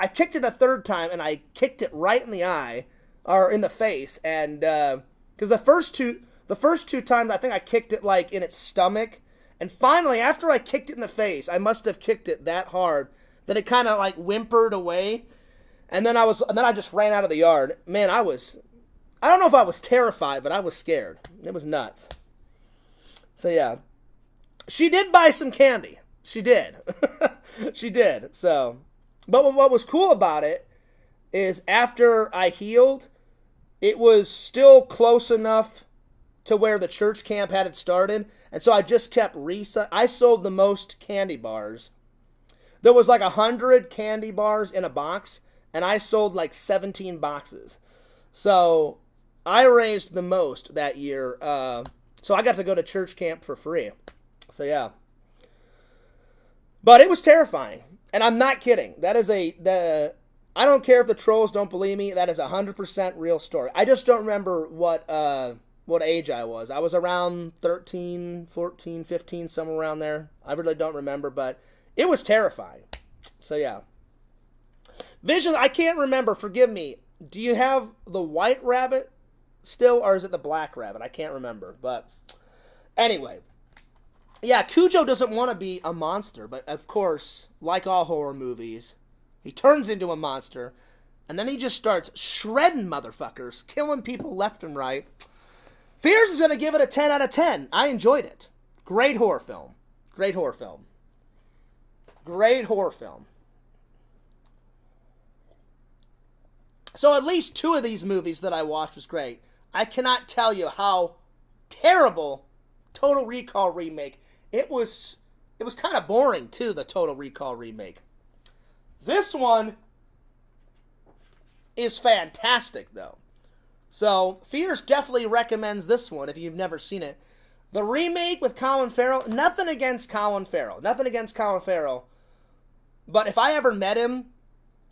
S1: kicked it a third time, and I kicked it right in the eye, or in the face, and because the first two times I think I kicked it like in its stomach, and finally after I kicked it in the face, I must have kicked it that hard that it kind of like whimpered away. And then I just ran out of the yard. Man, I don't know if I was terrified, but I was scared. It was nuts. So yeah. She did buy some candy. She did. She did. So, but what was cool about it is after I healed, it was still close enough to where the church camp had it started. And so I just kept I sold the most candy bars. There was like 100 candy bars in a box, and I sold like 17 boxes. So I raised the most that year. So I got to go to church camp for free. So yeah. But it was terrifying. And I'm not kidding. That is I don't care if the trolls don't believe me. That is 100% real story. I just don't remember what age I was. I was around 13, 14, 15, somewhere around there. I really don't remember, but it was terrifying. So yeah. Vision, I can't remember. Forgive me. Do you have the white rabbit still, or is it the black rabbit? I can't remember. But anyway. Yeah, Cujo doesn't want to be a monster, but of course, like all horror movies, he turns into a monster, and then he just starts shredding motherfuckers, killing people left and right. Fears is going to give it a 10 out of 10. I enjoyed it. Great horror film. Great horror film. Great horror film. So at least 2 of these movies that I watched was great. I cannot tell you how terrible Total Recall remake. It was kind of boring too, the Total Recall remake. This one is fantastic though. So Fears definitely recommends this one if you've never seen it. The remake with Colin Farrell, nothing against Colin Farrell. But if I ever met him,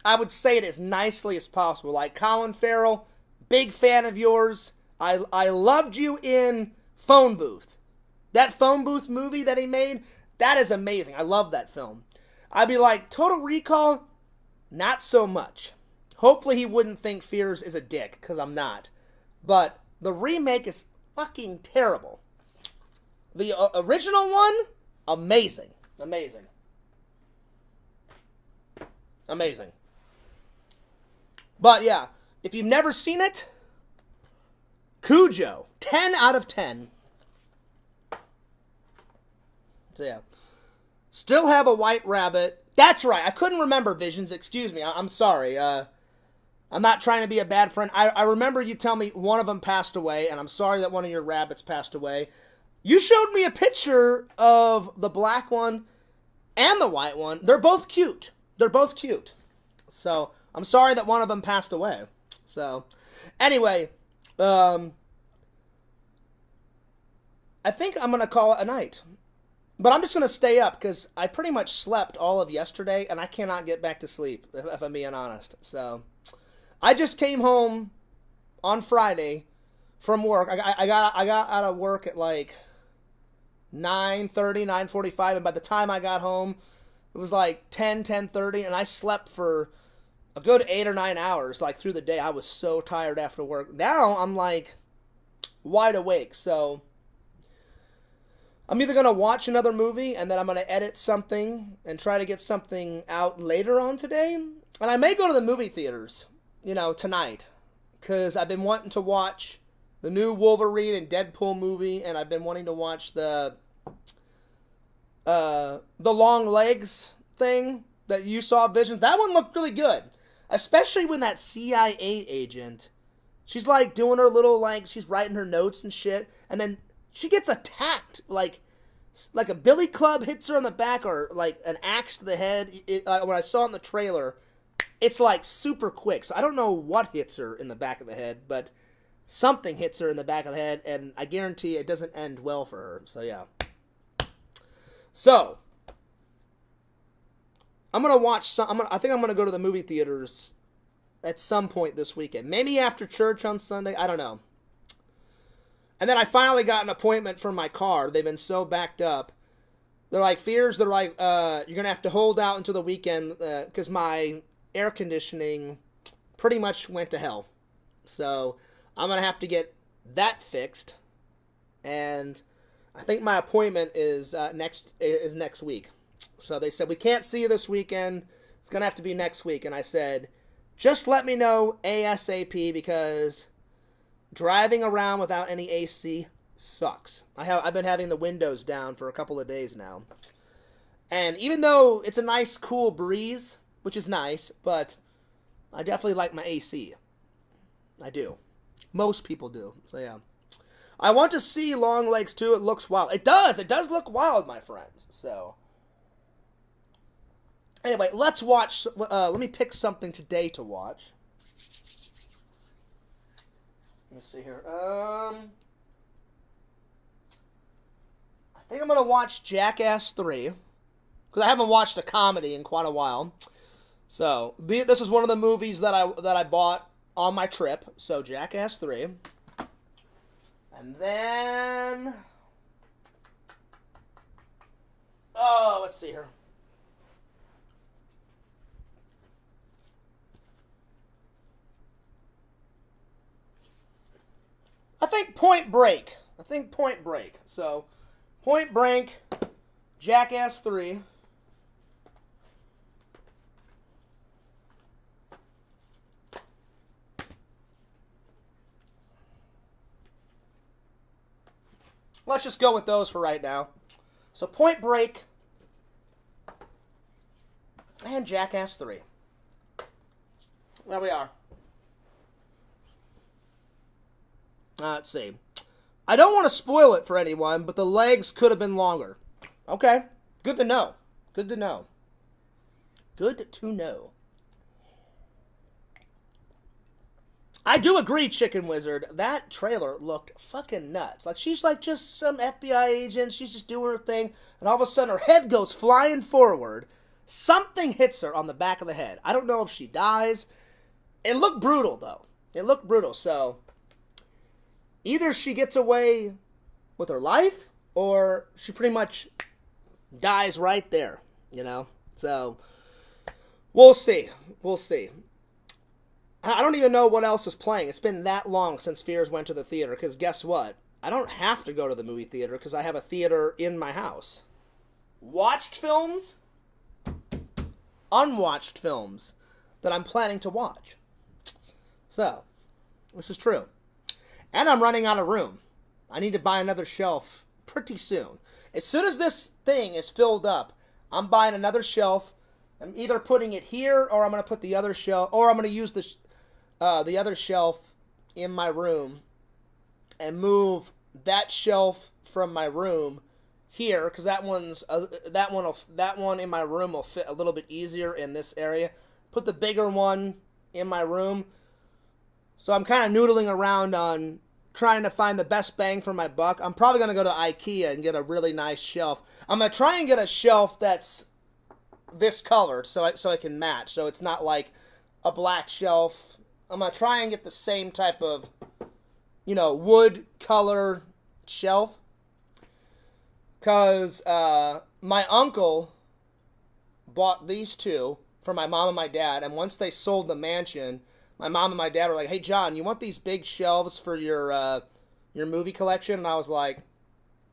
S1: I would say it as nicely as possible. Like, Colin Farrell, big fan of yours. I loved you in Phone Booth. That Phone Booth movie that he made, that is amazing. I love that film. I'd be like, Total Recall, not so much. Hopefully he wouldn't think Fears is a dick, because I'm not. But the remake is fucking terrible. The original one, amazing. Amazing. Amazing. But yeah, if you've never seen it, Cujo, 10 out of 10. So yeah. Still have a white rabbit. That's right. I couldn't remember, Visions. Excuse me. I'm sorry. I'm not trying to be a bad friend. I remember you tell me one of them passed away, and I'm sorry that one of your rabbits passed away. You showed me a picture of the black one and the white one. They're both cute. They're both cute. So, I'm sorry that one of them passed away. So, anyway, I think I'm going to call it a night. But I'm just going to stay up because I pretty much slept all of yesterday and I cannot get back to sleep, if I'm being honest. So, I just came home on Friday from work. I got out of work at like 9:30, 9:45, and by the time I got home, it was like 10:30, and I slept for a good 8 or 9 hours, like through the day. I was so tired after work. Now I'm like wide awake, so I'm either going to watch another movie and then I'm going to edit something and try to get something out later on today. And I may go to the movie theaters, you know, tonight, because I've been wanting to watch the new Wolverine and Deadpool movie, and I've been wanting to watch the Long Legs thing that you saw, Visions. That one looked really good, especially when that CIA agent, she's like doing her little, like, she's writing her notes and shit, and then she gets attacked, like a billy club hits her on the back, or like an axe to the head. When I saw it in the trailer, it's like super quick, so I don't know what hits her in the back of the head, but something hits her in the back of the head, and I guarantee it doesn't end well for her. So, yeah. So, I'm going to watch some. I think I'm going to go to the movie theaters at some point this weekend. Maybe after church on Sunday. I don't know. And then I finally got an appointment for my car. They've been so backed up. They're like, Fears, they're like, you're going to have to hold out until the weekend because my air conditioning pretty much went to hell. So, I'm going to have to get that fixed. And I think my appointment is next week. So they said, we can't see you this weekend. It's going to have to be next week. And I said, just let me know ASAP because driving around without any AC sucks. I've been having the windows down for a couple of days now. And even though it's a nice cool breeze, which is nice, but I definitely like my AC. I do. Most people do. So yeah. I want to see Long Legs too. It looks wild. It does. It does look wild, my friends. So anyway, let's watch. Let me pick something today to watch. Let me see here. I think I'm going to watch Jackass 3. Because I haven't watched a comedy in quite a while. So, this is one of the movies that I bought on my trip. So, Jackass 3. And then... oh, let's see here. I think Point Break. So, Point Break, Jackass 3. Let's just go with those for right now. So, Point Break and Jackass 3. There we are. Let's see. I don't want to spoil it for anyone, but the legs could have been longer. Okay. Good to know. Good to know. Good to know. I do agree, Chicken Wizard. That trailer looked fucking nuts. Like, she's like just some FBI agent. She's just doing her thing. And all of a sudden, her head goes flying forward. Something hits her on the back of the head. I don't know if she dies. It looked brutal, though. It looked brutal. So, either she gets away with her life, or she pretty much dies right there, you know? So, we'll see. We'll see. I don't even know what else is playing. It's been that long since Fears went to the theater, because guess what? I don't have to go to the movie theater, because I have a theater in my house. Watched films? Unwatched films that I'm planning to watch. So, this is true. And I'm running out of room. I need to buy another shelf pretty soon. As soon as this thing is filled up, I'm buying another shelf. I'm either putting it here, or I'm going to put the other shelf, or I'm going to use the other shelf in my room and move that shelf from my room here, because that one in my room will fit a little bit easier in this area. Put the bigger one in my room. So I'm kind of noodling around on trying to find the best bang for my buck. I'm probably going to go to IKEA and get a really nice shelf. I'm going to try and get a shelf that's this color so I can match. So it's not like a black shelf. I'm going to try and get the same type of, you know, wood color shelf. Because my uncle bought these two for my mom and my dad. And once they sold the mansion, my mom and my dad were like, "Hey, John, you want these big shelves for your movie collection?" And I was like,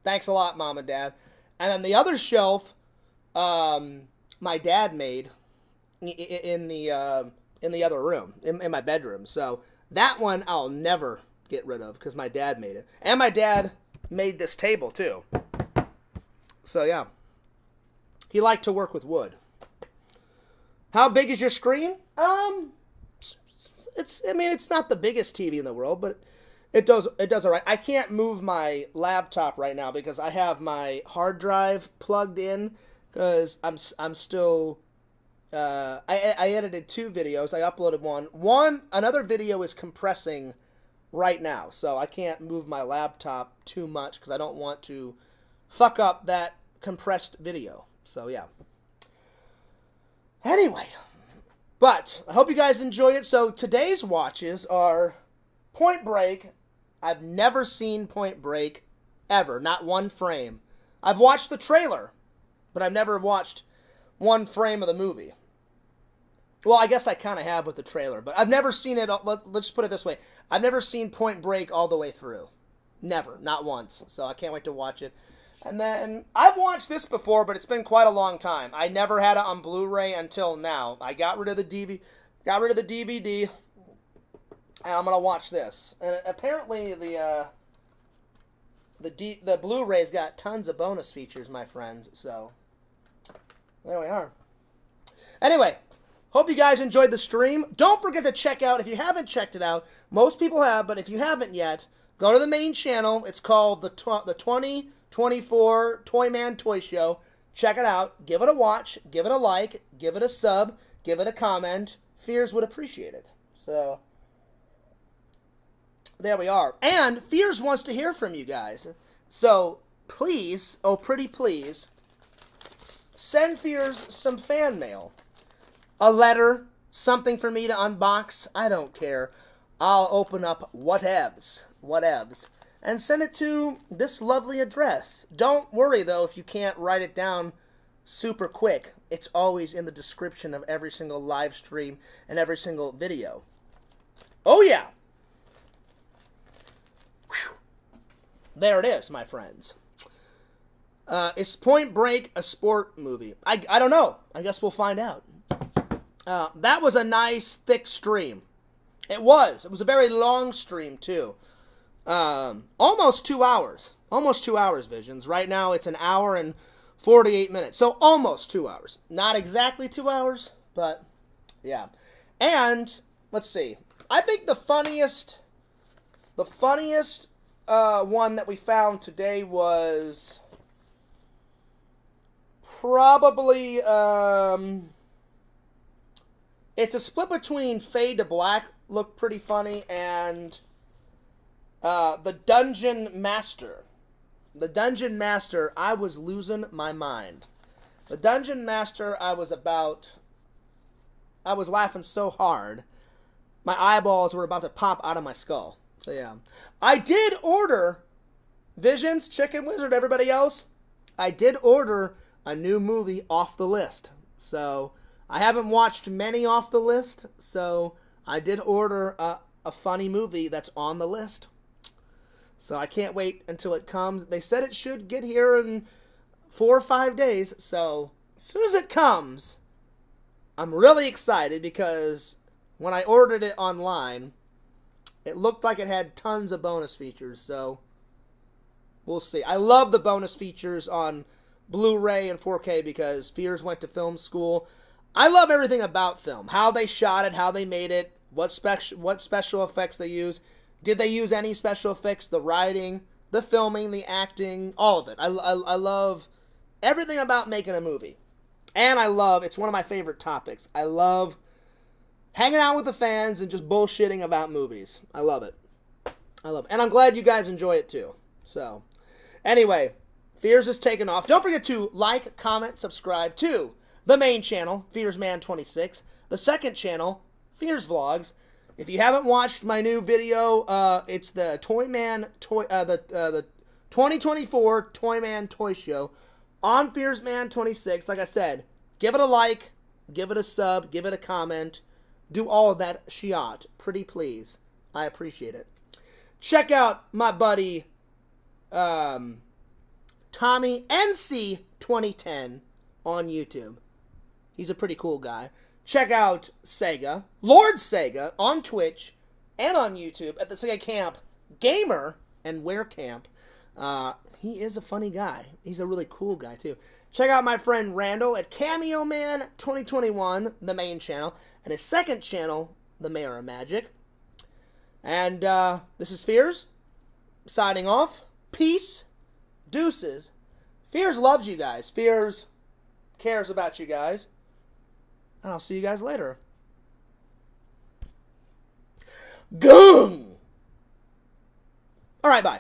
S1: "Thanks a lot, Mom and Dad." And then the other shelf, my dad made in the other room, in my bedroom. So that one I'll never get rid of because my dad made it. And my dad made this table, too. So, yeah. He liked to work with wood. How big is your screen? It's not the biggest TV in the world, but it does all right. I can't move my laptop right now because I have my hard drive plugged in because I'm still I edited 2 videos. I uploaded one. Another video is compressing right now, so I can't move my laptop too much because I don't want to fuck up that compressed video. So yeah. Anyway. But I hope you guys enjoyed it. So today's watches are Point Break. I've never seen Point Break ever. Not one frame. I've watched the trailer, but I've never watched one frame of the movie. Well, I guess I kind of have with the trailer, but I've never seen it. Let's put it this way. I've never seen Point Break all the way through. Never. Not once. So I can't wait to watch it. And then, I've watched this before, but it's been quite a long time. I never had it on Blu-ray until now. I got rid of the DVD, and I'm going to watch this. And apparently, the Blu-ray's got tons of bonus features, my friends. So, there we are. Anyway, hope you guys enjoyed the stream. Don't forget to check out, if you haven't checked it out, most people have, but if you haven't yet, go to the main channel. It's called the 2024 Toyman Toy Show. Check it out. Give it a watch. Give it a like. Give it a sub. Give it a comment. Fears would appreciate it. So, there we are. And Fears wants to hear from you guys. So, please, oh pretty please, send Fears some fan mail. A letter. Something for me to unbox. I don't care. I'll open up whatevs. And send it to this lovely address. Don't worry, though, if you can't write it down super quick. It's always in the description of every single live stream and every single video. Oh, yeah. Whew. There it is, my friends. Is Point Break a sport movie? I don't know. I guess we'll find out. That was a nice, thick stream. It was. It was a very long stream, too. Almost 2 hours. Almost 2 hours, Visions. Right now, it's 1 hour and 48 minutes. So, almost 2 hours. Not exactly 2 hours, but, yeah. And, let's see. I think the funniest one that we found today was probably, it's a split between Fade to Black, looked pretty funny, and the Dungeon Master. The Dungeon Master, I was losing my mind. The Dungeon Master, I was laughing so hard, my eyeballs were about to pop out of my skull. So yeah. I did order, Visions, Chicken Wizard, everybody else, I did order a new movie off the list. So, I haven't watched many off the list, so I did order a funny movie that's on the list. So I can't wait until it comes. They said it should get here in 4 or 5 days. So as soon as it comes, I'm really excited because when I ordered it online, It looked like it had tons of bonus features, so we'll see. I love the bonus features on Blu-ray and 4K because Fears went to film school. I love everything about film. How they shot it, how they made it, what special effects they use. Did they use any special effects? The writing, the filming, the acting, all of it. I love everything about making a movie. And it's one of my favorite topics. I love hanging out with the fans and just bullshitting about movies. I love it. And I'm glad you guys enjoy it too. So, anyway, Fears is taking off. Don't forget to like, comment, subscribe to the main channel, FearsMan26. The second channel, Fears Vlogs. If you haven't watched my new video, it's the Toyman the 2024 Toyman Toy Show on FearsMan26. Like I said, give it a like, give it a sub, give it a comment. Do all of that shiat. Pretty please. I appreciate it. Check out my buddy Tommy NC 2010 on YouTube. He's a pretty cool guy. Check out Sega, Lord Sega, on Twitch and on YouTube at the Sega Camp Gamer and Wear Camp. He is a funny guy. He's a really cool guy, too. Check out my friend Randall at Cameo Man 2021, the main channel, and his second channel, The Mayor of Magic. And this is Fears, signing off. Peace, deuces. Fears loves you guys. Fears cares about you guys. And I'll see you guys later. Gung! All right, bye.